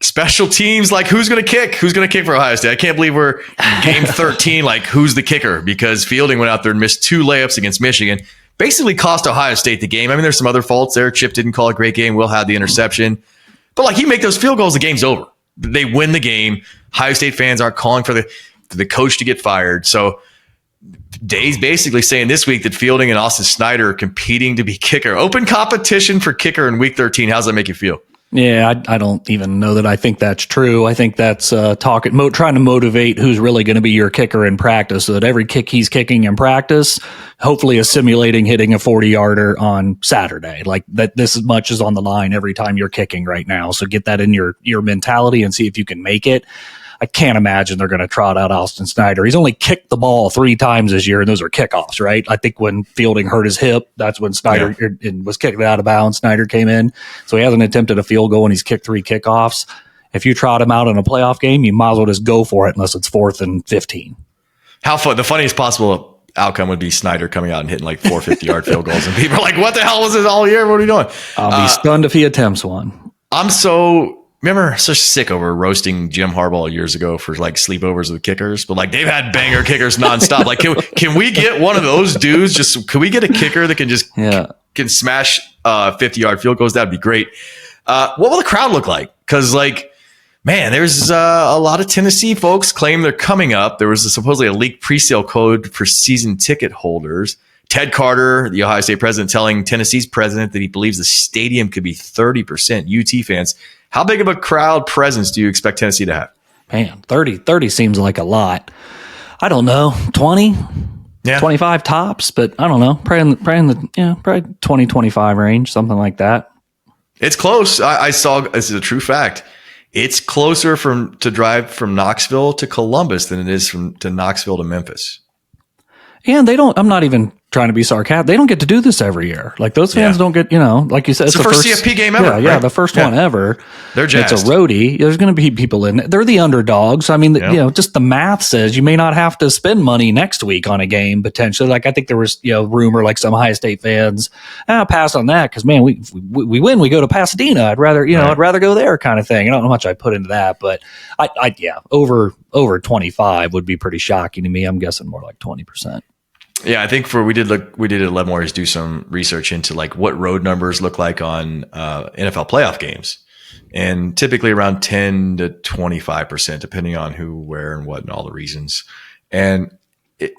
Special teams, like who's going to kick? Who's going to kick for Ohio State? I can't believe we're game 13. Like who's the kicker? Because Fielding went out there and missed 2 layups against Michigan. Basically cost Ohio State the game. I mean, there's some other faults there. Chip didn't call a great game. Will had the interception. But like you make those field goals, the game's over. They win the game. Ohio State fans aren't calling for the coach to get fired. So Day's basically saying this week that Fielding and Austin Snyder are competing to be kicker. Open competition for kicker in week 13. How's that make you feel? Yeah, I don't even know that I think that's true. I think that's trying to motivate who's really going to be your kicker in practice, so that every kick he's kicking in practice, hopefully is simulating hitting a 40-yarder on Saturday. Like that, this much is on the line every time you're kicking right now. So get that in your mentality and see if you can make it. I can't imagine they're going to trot out Austin Snyder. He's only kicked the ball 3 times this year, and those are kickoffs, right? I think when Fielding hurt his hip, that's when Snyder was kicked out of bounds. Snyder came in. So he hasn't attempted a field goal, and he's kicked 3 kickoffs. If you trot him out in a playoff game, you might as well just go for it unless it's 4th and 15. The funniest possible outcome would be Snyder coming out and hitting like 4 50-yard field goals, and people are like, what the hell was this all year? What are we doing? I'll be stunned if he attempts one. I'm so sick over roasting Jim Harbaugh years ago for like sleepovers with kickers, but like they've had banger kickers nonstop. Like, can we get one of those dudes? Can we get a kicker that can just can smash 50-yard field goals? That'd be great. What will the crowd look like? Because like, man, there's a lot of Tennessee folks claim they're coming up. There was supposedly a leaked presale code for season ticket holders. Ted Carter, the Ohio State president, telling Tennessee's president that he believes the stadium could be 30% UT fans. How big of a crowd presence do you expect Tennessee to have? Man, 30 seems like a lot. I don't know, 20, 25 tops, but I don't know. Probably 20, 25 range, something like that. It's close. I saw, this is a true fact. It's closer to drive from Knoxville to Columbus than it is to Knoxville to Memphis. And they don't, I'm not even trying to be sarcastic. They don't get to do this every year. Like those fans don't get, like you said, it's the first CFP game ever. Yeah, the first one ever. They're jazzed. It's a roadie. There's going to be people in it. They're the underdogs. I mean, just the math says you may not have to spend money next week on a game potentially. Like I think there was, rumor like some Ohio State fans, pass on that because man, we win, we go to Pasadena. I'd rather, I'd rather go there kind of thing. I don't know how much I put into that, but over 25 would be pretty shocking to me. I'm guessing more like 20%. Yeah, I think we did at Leadmore do some research into like what road numbers look like on NFL playoff games, and typically around 10 to 25%, depending on who, where, and what, and all the reasons. And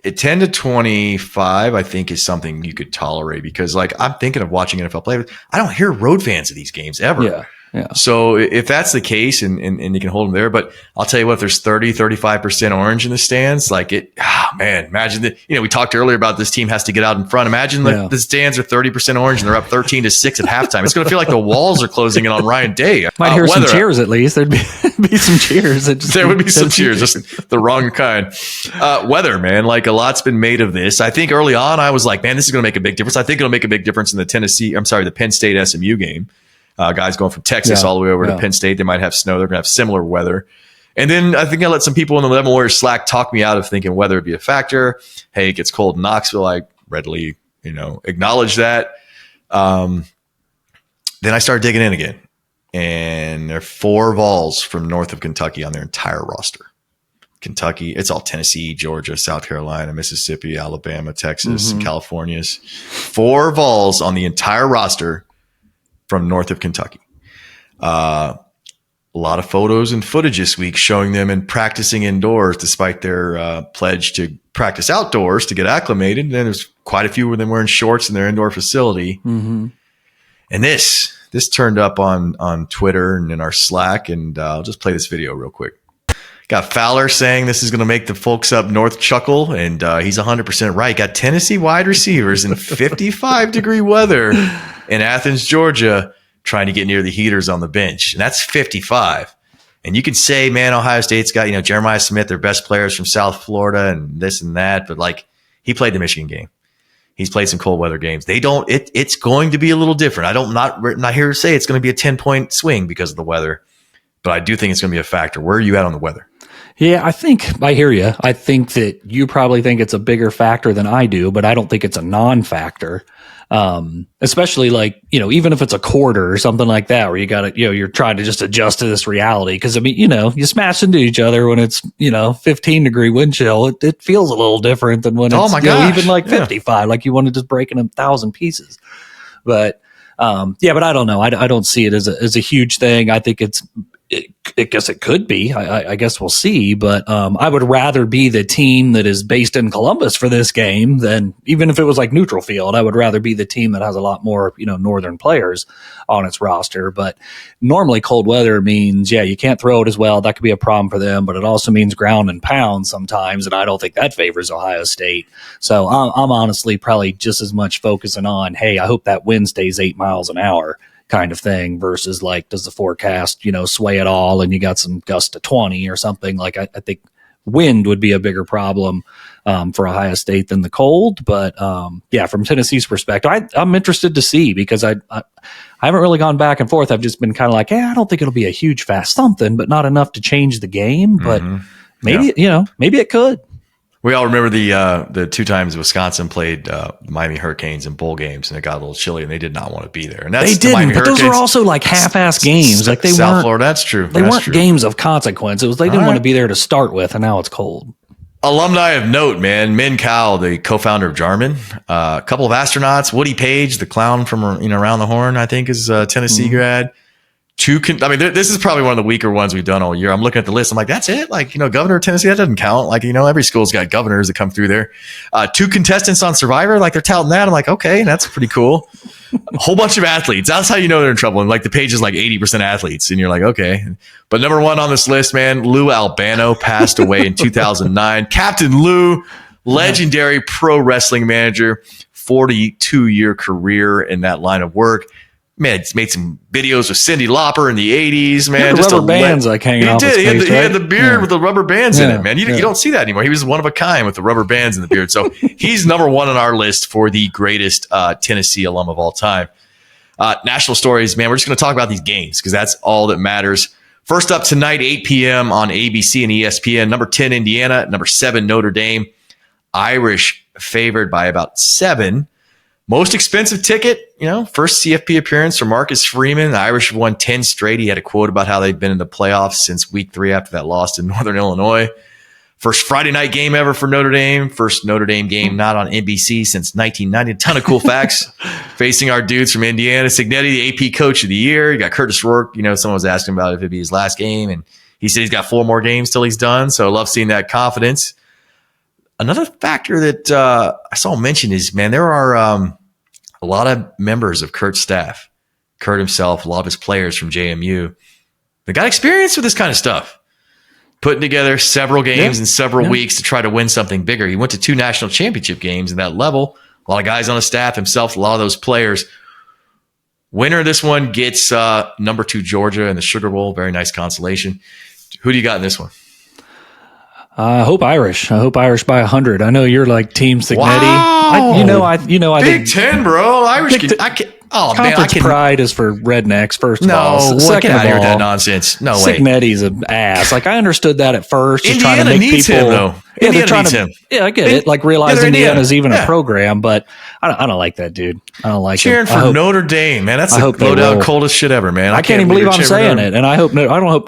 10 to 25, I think, is something you could tolerate because, like, I'm thinking of watching NFL play. I don't hear road fans at these games ever. Yeah. Yeah. So if that's the case and you can hold them there, but I'll tell you what, if there's 35% orange in the stands, like imagine that, we talked earlier about this team has to get out in front. Imagine the stands are 30% orange and they're up 13-6 at halftime. It's going to feel like the walls are closing in on Ryan Day. Might hear some cheers at least. There'd be some cheers. There would be some cheers, just the wrong kind. Weather, man, like a lot's been made of this. I think early on I was like, man, this is going to make a big difference. I think it'll make a big difference in the Penn State SMU game. Guys going from Texas all the way over to Penn State. They might have snow. They're going to have similar weather. And then I think I let some people in the Leavenworth Warriors Slack talk me out of thinking weather would be a factor. Hey, it gets cold in Knoxville. I readily, acknowledge that. Then I started digging in again. And there are 4 Vols from north of Kentucky on their entire roster. Kentucky. It's all Tennessee, Georgia, South Carolina, Mississippi, Alabama, Texas, and California's. 4 Vols on the entire roster from north of Kentucky. A lot of photos and footage this week showing them in practicing indoors despite their pledge to practice outdoors to get acclimated. And then there's quite a few of them wearing shorts in their indoor facility. And this turned up on Twitter and in our Slack, and I'll just play this video real quick. Got Fowler saying this is going to make the folks up north chuckle, and he's 100% right. Got Tennessee wide receivers in 55-degree weather in Athens, Georgia, trying to get near the heaters on the bench, and that's 55. And you can say, man, Ohio State's got, Jeremiah Smith, their best players from South Florida and this and that, but like he played the Michigan game. He's played some cold weather games. It's going to be a little different. I'm not here to say it's going to be a 10-point swing because of the weather, but I do think it's going to be a factor. Where are you at on the weather? Yeah, I hear you. I think that you probably think it's a bigger factor than I do, but I don't think it's a non-factor. Especially like, even if it's a quarter or something like that, where you got to, you're trying to just adjust to this reality. Cause I mean, you smash into each other when it's, 15-degree wind chill. It feels a little different than when it's even like 55, like you want to just break in 1,000 pieces. But, but I don't know. I don't see it as a huge thing. I think I guess it could be. I guess we'll see. But I would rather be the team that is based in Columbus for this game than even if it was like neutral field. I would rather be the team that has a lot more, northern players on its roster. But normally cold weather means, you can't throw it as well. That could be a problem for them. But it also means ground and pound sometimes. And I don't think that favors Ohio State. So I'm honestly probably just as much focusing on, hey, I hope that wind stays 8 miles an hour kind of thing versus like, does the forecast, sway at all and you got some gust to 20 or something. Like I think wind would be a bigger problem for Ohio State than the cold. But from Tennessee's perspective, I'm interested to see because I haven't really gone back and forth. I've just been kind of like, I don't think it'll be a huge fast something, but not enough to change the game. But maybe, maybe it could. We all remember the 2 times Wisconsin played Miami Hurricanes in bowl games, and it got a little chilly, and they did not want to be there. And that's they didn't, but those were also like half-ass games. Like they South weren't. Florida, that's true. They weren't games of consequence. It was they didn't want to be there to start with, and now it's cold. Alumni of note, man. Min Cowell, the co-founder of Jarman, a couple of astronauts. Woody Page, the clown from Around the Horn, I think is a Tennessee grad. This is probably one of the weaker ones we've done all year. I'm looking at the list. I'm like, that's it? Like, governor of Tennessee, that doesn't count. Like, every school's got governors that come through there. 2 contestants on Survivor, like they're touting that. I'm like, okay, that's pretty cool. A whole bunch of athletes. That's how you know they're in trouble. And like the page is like 80% athletes. And you're like, okay. But number 1 on this list, man, Lou Albano passed away in 2009. Captain Lou, legendary pro wrestling manager, 42-year career in that line of work. Man, he's made some videos with Cyndi Lauper in the 80s, man. Just rubber bands like hanging off his face, he had the beard with the rubber bands in it, man. You don't see that anymore. He was one of a kind with the rubber bands in the beard. So he's number 1 on our list for the greatest Tennessee alum of all time. National stories, man. We're just going to talk about these games because that's all that matters. First up tonight, 8 p.m. on ABC and ESPN. Number 10, Indiana. Number 7, Notre Dame. Irish favored by about 7. Most expensive ticket, first CFP appearance for Marcus Freeman. The Irish have won 10 straight. He had a quote about how they've been in the playoffs since week 3 after that loss in Northern Illinois. First Friday night game ever for Notre Dame. First Notre Dame game not on NBC since 1990. A ton of cool facts facing our dudes from Indiana. Signetti, the AP Coach of the Year. You got Curtis Rourke. Someone was asking about if it'd be his last game, and he said he's got 4 more games till he's done. So I love seeing that confidence. Another factor that I saw mentioned is, man, there are a lot of members of Kurt's staff, Kurt himself, a lot of his players from JMU, they got experience with this kind of stuff, putting together several games in several weeks to try to win something bigger. He went to 2 national championship games in that level. A lot of guys on his staff, himself, a lot of those players. Winner of this one gets number 2 Georgia in the Sugar Bowl. Very nice consolation. Who do you got in this one? I hope Irish. I hope Irish by 100. I know you're like Team Signetti. Wow. I Big think 10, bro. Irish. Conference pride is for rednecks. First of all, second of all, that nonsense. No way. Signetti's an ass. Like I understood that at first. Just Indiana trying to make needs people. Him, though. Indiana needs him. Yeah, I get it. Like realize Indiana's even a program, but I don't like that dude. I don't like cheering for Notre Dame, man. That's the low down coldest shit ever, man. I can't even believe I'm saying it, and I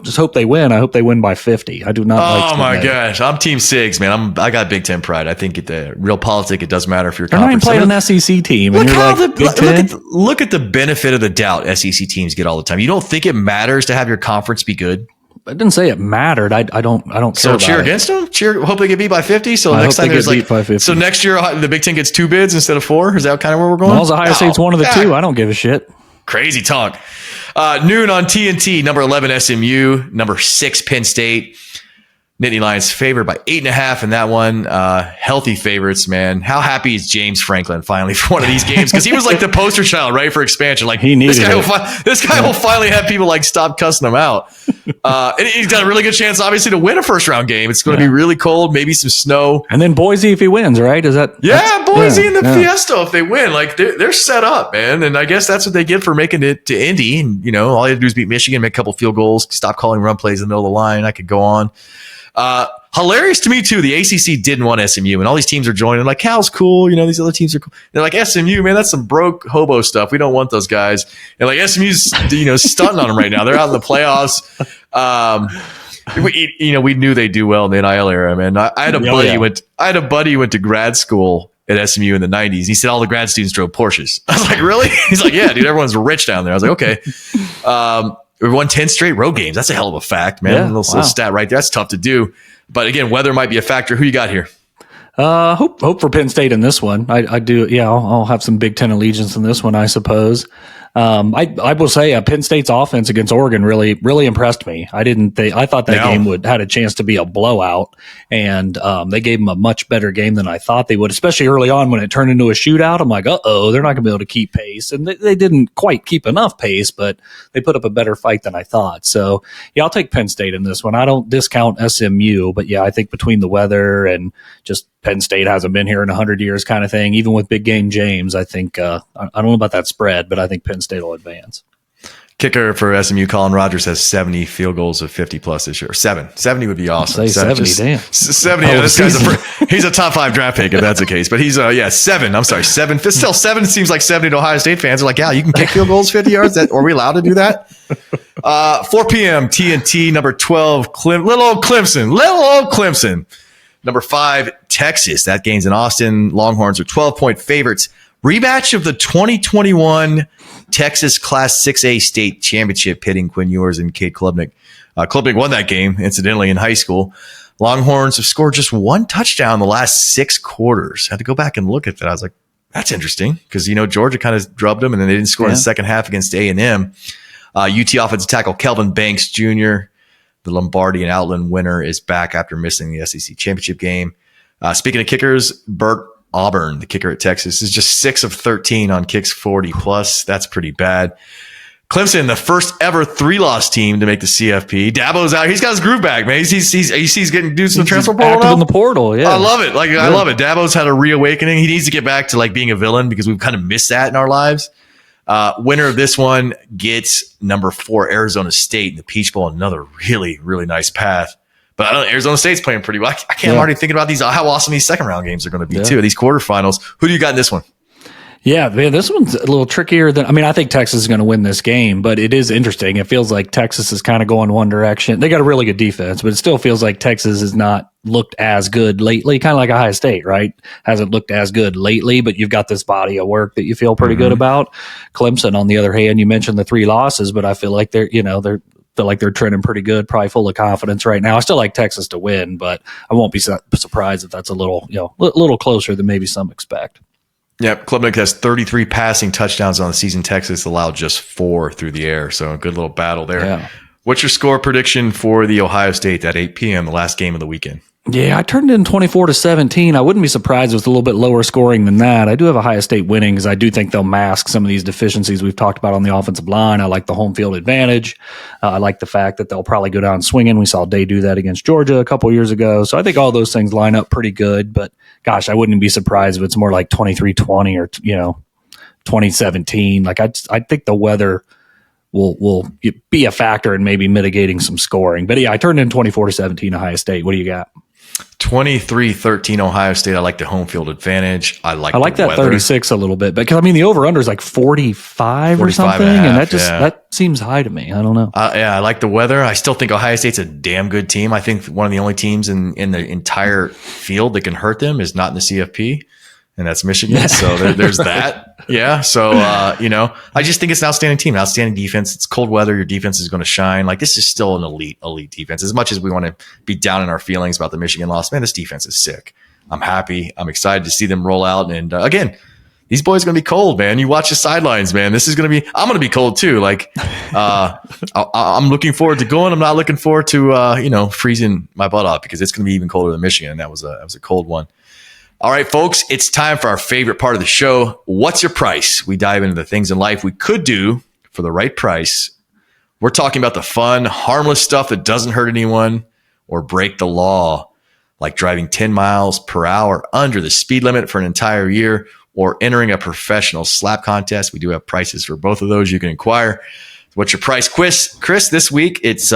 just hope they win. I hope they win by 50. I do not. Oh my gosh, I'm Team Sigs, man. I got Big Ten pride. I think the real politic. It doesn't matter if you're. They're not even playing an SEC team, and you're like Big Ten. Look at the benefit of the doubt SEC teams get all the time. You don't think it matters to have your conference be good? I didn't say it mattered. I don't care. So cheer against them. Hope they get beat by 50. So next time there's like so next year the Big Ten gets 2 bids instead of 4. Is that kind of where we're going? Well, Ohio State's one of the 2. I don't give a shit. Crazy talk. Noon on TNT. Number 11 SMU. Number 6 Penn State. Nittany Lions favored by 8.5 in that one. Healthy favorites, man. How happy is James Franklin finally for one of these games? Because he was like the poster child, right, for expansion. Like he needed this guy will finally have people like stop cussing him out. And he's got a really good chance, obviously, to win a first round game. It's going to be really cold, maybe some snow, and then Boise if he wins, right? Is that? Yeah, Boise in the Fiesta if they win. Like they're set up, man. And I guess that's what they get for making it to Indy. And all you have to do is beat Michigan, make a couple field goals, stop calling run plays in the middle of the line. I could go on. Hilarious to me too. The ACC didn't want SMU, and all these teams are joining. Like Cal's cool, these other teams are cool. They're like SMU, man, that's some broke hobo stuff. We don't want those guys. And like SMU's, stunting on them right now. They're out in the playoffs. We knew they'd do well in the NIL era, man. I had a buddy who went to grad school at SMU in the 90s. He said all the grad students drove Porsches. I was like, really? He's like, yeah, dude, everyone's rich down there. I was like, okay. We won 10 straight road games. That's a hell of a fact, man. A little stat right there. That's tough to do. But again, weather might be a factor. Who you got here? Hope for Penn State in this one. I do. Yeah, I'll have some Big Ten allegiance in this one, I suppose. I will say Penn State's offense against Oregon really impressed me. I thought that game had a chance to be a blowout, and they gave them a much better game than I thought they would, especially early on when it turned into a shootout. I'm like, they're not going to be able to keep pace, and they didn't quite keep enough pace, but they put up a better fight than I thought. So yeah, I'll take Penn State in this one. I don't discount SMU, but yeah, I think between the weather and just Penn State hasn't been here in 100 years kind of thing, even with big game James, I think I don't know about that spread, but I think Penn State will advance. Kicker for SMU, Colin Rogers, has 70 field goals of 50 plus this year. 70 would be awesome. 70, damn. 70. This guy's he's a top 5 draft pick if that's the case. But he's 7. I'm sorry, 7. Still 7 seems like 70 to Ohio State fans are like, yeah, you can kick field goals 50 yards. Are we allowed to do that? 4 p.m. TNT, number 12, little old Clemson. Number 5, Texas. That game's in Austin. Longhorns are 12-point favorites. Rematch of the 2021 Texas Class 6A state championship pitting Quinn Ewers and Cade Klubnik. Klubnik won that game, incidentally, in high school. Longhorns have scored just 1 touchdown in the last 6 quarters. I had to go back and look at that. I was like, that's interesting because, Georgia kind of drubbed them and then they didn't score in the second half against A&M. UT offensive tackle Kelvin Banks Jr., the Lombardi and Outland winner, is back after missing the SEC championship game. Speaking of kickers, Burt Auburn, the kicker at Texas, is just 6 of 13 on kicks 40 plus. That's pretty bad. Clemson, the first ever 3-loss team to make the CFP. Dabo's out. He's got his groove back, man. He's getting dudes in the transfer portal now. In the portal, yeah. I love it. I love it. Dabo's had a reawakening. He needs to get back to being a villain because we've kind of missed that in our lives. Winner of this one gets number 4 Arizona State in the Peach Bowl. Another really, really nice path. But I don't know, Arizona State's playing pretty well. I can't. I'm already thinking about how awesome these second round games are going to be too. These quarterfinals. Who do you got in this one? Yeah, man, this one's a little trickier than. I think Texas is going to win this game, but it is interesting. It feels like Texas is kind of going one direction. They got a really good defense, but it still feels like Texas has not looked as good lately. Kind of like Ohio State, right? Hasn't looked as good lately, but you've got this body of work that you feel pretty good about. Clemson, on the other hand, you mentioned the 3 losses, but I feel like they're trending pretty good, probably full of confidence right now. I still like Texas to win, but I won't be surprised if that's a little closer than maybe some expect. Yep, Klubnik has 33 passing touchdowns on the season. Texas allowed just 4 through the air, so a good little battle there. Yeah. What's your score prediction for the Ohio State at 8 p.m., the last game of the weekend? Yeah, I turned in 24-17. I wouldn't be surprised if it's a little bit lower scoring than that. I do have Ohio State winning because I do think they'll mask some of these deficiencies we've talked about on the offensive line. I like the home field advantage. I like the fact that they'll probably go down swinging. We saw Day do that against Georgia a couple years ago. So I think all those things line up pretty good. But gosh, I wouldn't be surprised if it's more like 23-20 or 2017. I think the weather will be a factor in maybe mitigating some scoring. But yeah, I turned in 24-17 Ohio State. What do you got? 23-13 Ohio State. I like the home field advantage. I like that weather. 36 a little bit, because I mean the over under is like 45 or something, and that seems high to me. I don't know. I like the weather. I still think Ohio State's a damn good team. I think one of the only teams in the entire field that can hurt them is not in the CFP, and that's Michigan. So there's that. Yeah. So I just think it's an outstanding team, outstanding defense. It's cold weather. Your defense is going to shine. Like, this is still an elite defense. As much as we want to be down in our feelings about the Michigan loss, man, this defense is sick. I'm happy. I'm excited to see them roll out. And again, these boys are going to be cold, man. You watch the sidelines, man. This is going to be, I'm going to be cold too. Like, I'm looking forward to going. I'm not looking forward to, freezing my butt off, because it's going to be even colder than Michigan. That was a cold one. All right, folks, it's time for our favorite part of the show. What's your price? We dive into the things in life we could do for the right price. We're talking about the fun, harmless stuff that doesn't hurt anyone or break the law, like driving 10 miles per hour under the speed limit for an entire year, or entering a professional slap contest. We do have prices for both of those. You can inquire. What's your price? Chris, this week it's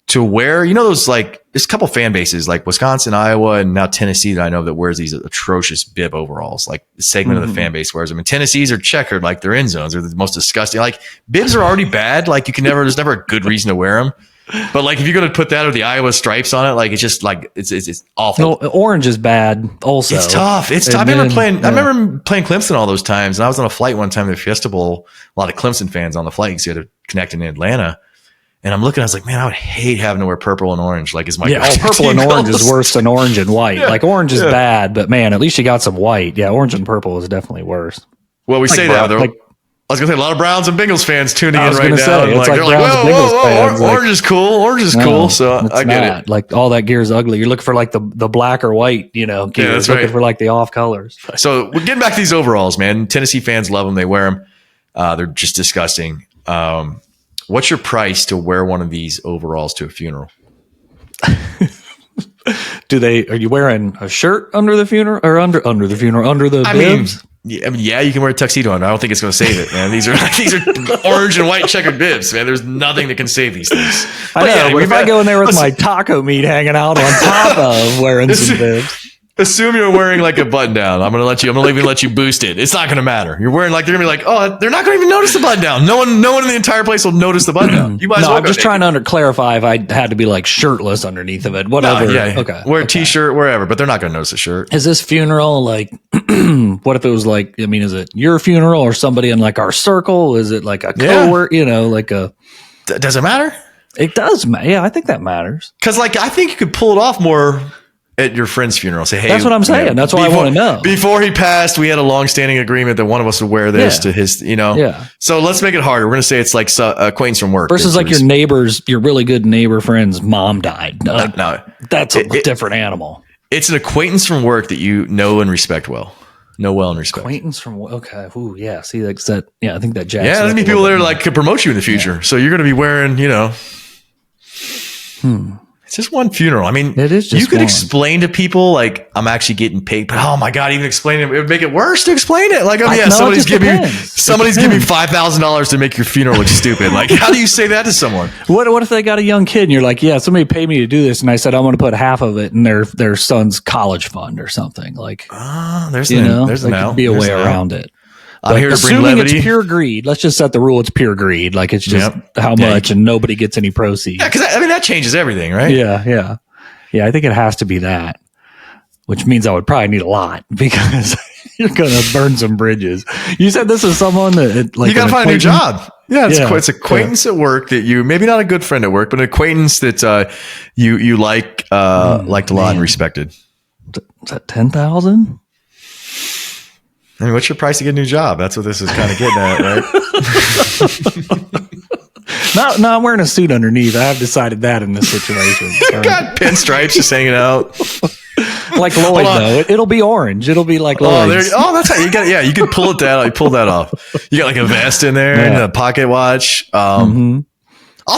to wear, those, like, there's a couple fan bases like Wisconsin, Iowa, and now Tennessee that I know that wears these atrocious bib overalls. Like, the segment of the fan base wears them. And Tennessee's are checkered, like their end zones are the most disgusting. Like, bibs are already bad. Like, there's never a good reason to wear them. But like, if you're going to put that or the Iowa stripes on it, like, it's just like, it's awful. No, orange is bad also. It's tough. I remember playing Clemson all those times. And I was on a flight one time at the Fiesta Bowl, a lot of Clemson fans on the flight, because you had to connect in Atlanta. And I'm looking, I was like, man, I would hate having to wear purple and orange. Like, is my purple and orange is worse than orange and white. Yeah. Like, orange is bad, but man, at least you got some white. Yeah, orange and purple is definitely worse. Well, we say that. I was going to say, a lot of Browns and Bengals fans tuning in right now. They're like, whoa, orange is cool. Orange is cool. So I get it. Like, all that gear is ugly. You're looking for like the black or white, gear. Yeah, that's looking for like the off colors. So we're getting back to these overalls, man. Tennessee fans love them. They wear them. They're just disgusting. What's your price to wear one of these overalls to a funeral? Are you wearing a shirt under the funeral, or under the funeral, under the bibs? Yeah, you can wear a tuxedo on. I don't think it's going to save it, man. These are orange and white checkered bibs, man. There's nothing that can save these things. But if I go in there with my taco meat hanging out on top of wearing some bibs. Assume you're wearing like a button down. I'm gonna even let you boost it. It's not gonna matter. You're wearing like, they're gonna be like, oh, they're not gonna even notice the button down. No one in the entire place will notice the button down. You might as well. I'm just trying to clarify if I had to be like shirtless underneath of it. Whatever. Okay. Wear a t-shirt, wherever, but they're not gonna notice the shirt. Is this funeral like? What if it was like? I mean, is it your funeral or somebody in like our circle? Is it like a coworker? Like a? Does it matter? It does. Yeah, I think that matters. Because like, I think you could pull it off more at your friend's funeral. Say, hey, that's what I'm saying. That's why I want to know. Before he passed, we had a long-standing agreement that one of us would wear this to his, Yeah. So let's make it harder. We're going to say it's like acquaintance from work. Versus like your really good neighbor friend's mom died. No. That's a different animal. It's an acquaintance from work that you know and respect well. Know well and respect. Acquaintance from okay. Ooh, yeah. See, like that. Yeah, I think that jacks. Yeah, there's many people there like could promote you in the future. Yeah. So you're going to be wearing, It's just one funeral. I mean, it is just you could explain to people like, I'm actually getting paid, but oh my God, even explaining it would make it worse to explain it. Like, somebody's giving me $5,000 to make your funeral look stupid. Like, how do you say that to someone? What if they got a young kid and you're like, yeah, somebody paid me to do this, and I said I'm going to put half of it in their son's college fund or something. Like, there's could be a way around it. I'm here to bring levity. It's pure greed. Let's just set the rule. It's pure greed. Like, it's just how much, and nobody gets any proceeds. Yeah, because that changes everything, right? Yeah. I think it has to be that, which means I would probably need a lot, because you're going to burn some bridges. You said this is someone that you got to find a new job. Yeah, it's acquaintance at work that you, maybe not a good friend at work, but an acquaintance that you liked a lot and respected. Is that 10,000? I mean, what's your price to get a new job? That's what this is kind of getting at, right? No, I'm wearing a suit underneath. I have decided that in this situation. Got pinstripes just hanging out. Like Lloyd, though. It'll be orange. It'll be like Lloyd. That's how you got. Yeah, you can pull it down. Pull that off. You got like a vest in there and a pocket watch. I'll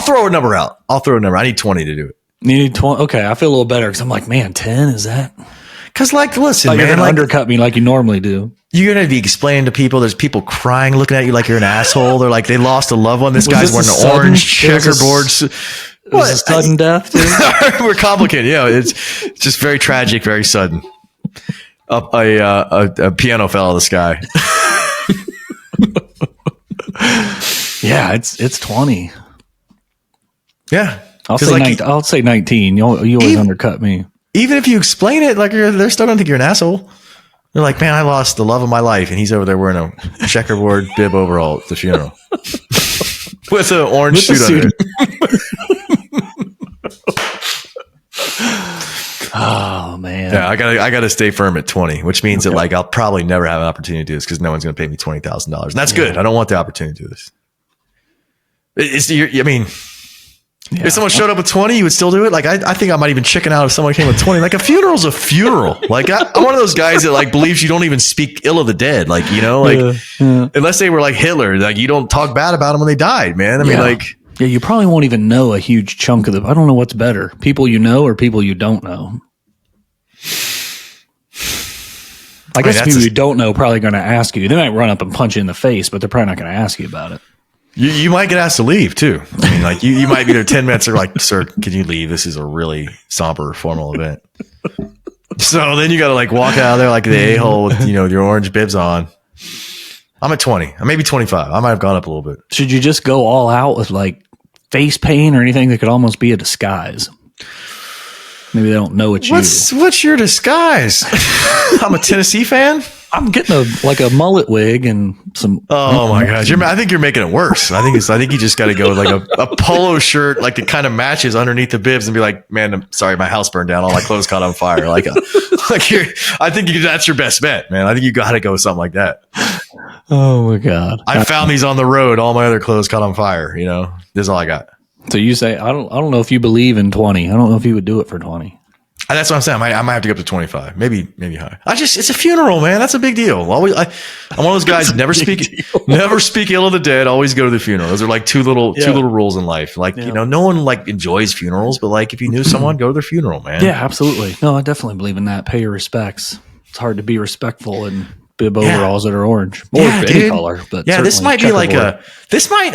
throw a number out. I need 20 to do it. You need 20. Okay, I feel a little better because I'm like, man, 10 is that? Because, like, listen, man, you're gonna undercut me like you normally do. You're gonna be explaining to people. There's people crying, looking at you like you're an asshole. They're like, they lost a loved one. This guy's wearing an orange checkerboard. It was a sudden death, too? We're complicated. Yeah, it's just very tragic, very sudden. A piano fell out of the sky. Yeah, it's 20. Yeah. I'll say 19. You always undercut me. Even if you explain it, like they're still gonna think you're an asshole. They're like, man, I lost the love of my life, and he's over there wearing a checkerboard bib overall at the funeral with an orange suit on it. Oh man. Yeah, I gotta stay firm at 20, which means that like I'll probably never have an opportunity to do this because no one's gonna pay me $20,000, and that's good. I don't want the opportunity to do this. If someone showed up with 20, you would still do it. Like, I think I might even chicken out if someone came with 20. Like, a funeral's a funeral. Like, I'm one of those guys that like believes you don't even speak ill of the dead. Like, unless they were like Hitler, like you don't talk bad about them when they died, man. I mean, like, yeah, you probably won't even know a huge chunk of them. I don't know what's better, people you know or people you don't know. I guess people you don't know are probably going to ask you. They might run up and punch you in the face, but they're probably not going to ask you about it. You might get asked to leave too. I mean, like you might be there 10 minutes. They're like, sir, can you leave? This is a really somber formal event. So then you got to like walk out of there like the a-hole with, your orange bibs on. I'm at 20. I may be 25. I might have gone up a little bit. Should you just go all out with like face paint or anything that could almost be a disguise? Maybe they don't know it's you. What's your disguise? I'm a Tennessee fan. I'm getting a mullet wig and some. Oh my gosh! I think you're making it worse. I think you just got to go with like a polo shirt, like it kind of matches underneath the bibs, and be like, "Man, I'm sorry, my house burned down. All my clothes caught on fire." I think that's your best bet, man. I think you got to go with something like that. Oh my god! I found these on the road. All my other clothes caught on fire. This is all I got. So you say I don't know if you believe in 20. I don't know if you would do it for 20. That's what I'm saying. I might have to go up to 25, maybe higher. It's a funeral, man. That's a big deal. I'm one of those guys never speak ill of the dead. Always go to the funeral. Those are like two little rules in life. Like no one like enjoys funerals, but like if you knew someone, go to their funeral, man. Yeah, absolutely. No, I definitely believe in that. Pay your respects. It's hard to be respectful in bib overalls that are orange or any color. But this might be like I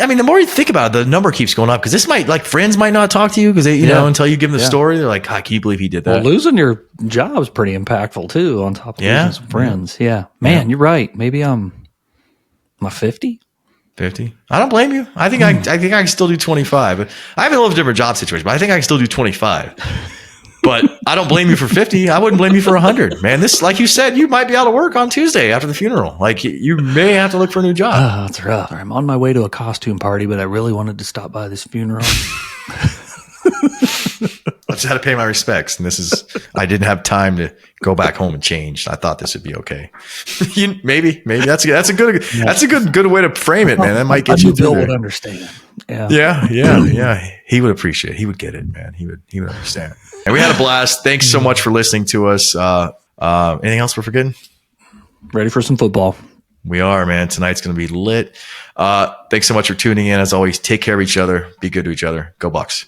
mean, the more you think about it, the number keeps going up because this might like friends might not talk to you because they, until you give them the story, they're like, can you believe he did that? Well, losing your job is pretty impactful too, on top of losing some friends. Yeah. Man, you're right. Maybe I'm 50. 50. I don't blame you. I think I can still do 25. But I have a little different job situation, but I think I can still do 25. But I don't blame you for 50. I wouldn't blame you for 100, man. This, like you said, you might be out of work on Tuesday after the funeral. Like you may have to look for a new job. Oh, that's rough. I'm on my way to a costume party, but I really wanted to stop by this funeral. I just had to pay my respects, and I didn't have time to go back home and change. I thought this would be okay. Maybe that's a good way to frame it, man. That might get you. Bill would understand. Yeah. He would appreciate it. He would get it, man. He would understand. And we had a blast. Thanks so much for listening to us. Anything else we're forgetting? Ready for some football. We are, man. Tonight's going to be lit. Thanks so much for tuning in. As always, take care of each other. Be good to each other. Go Bucks.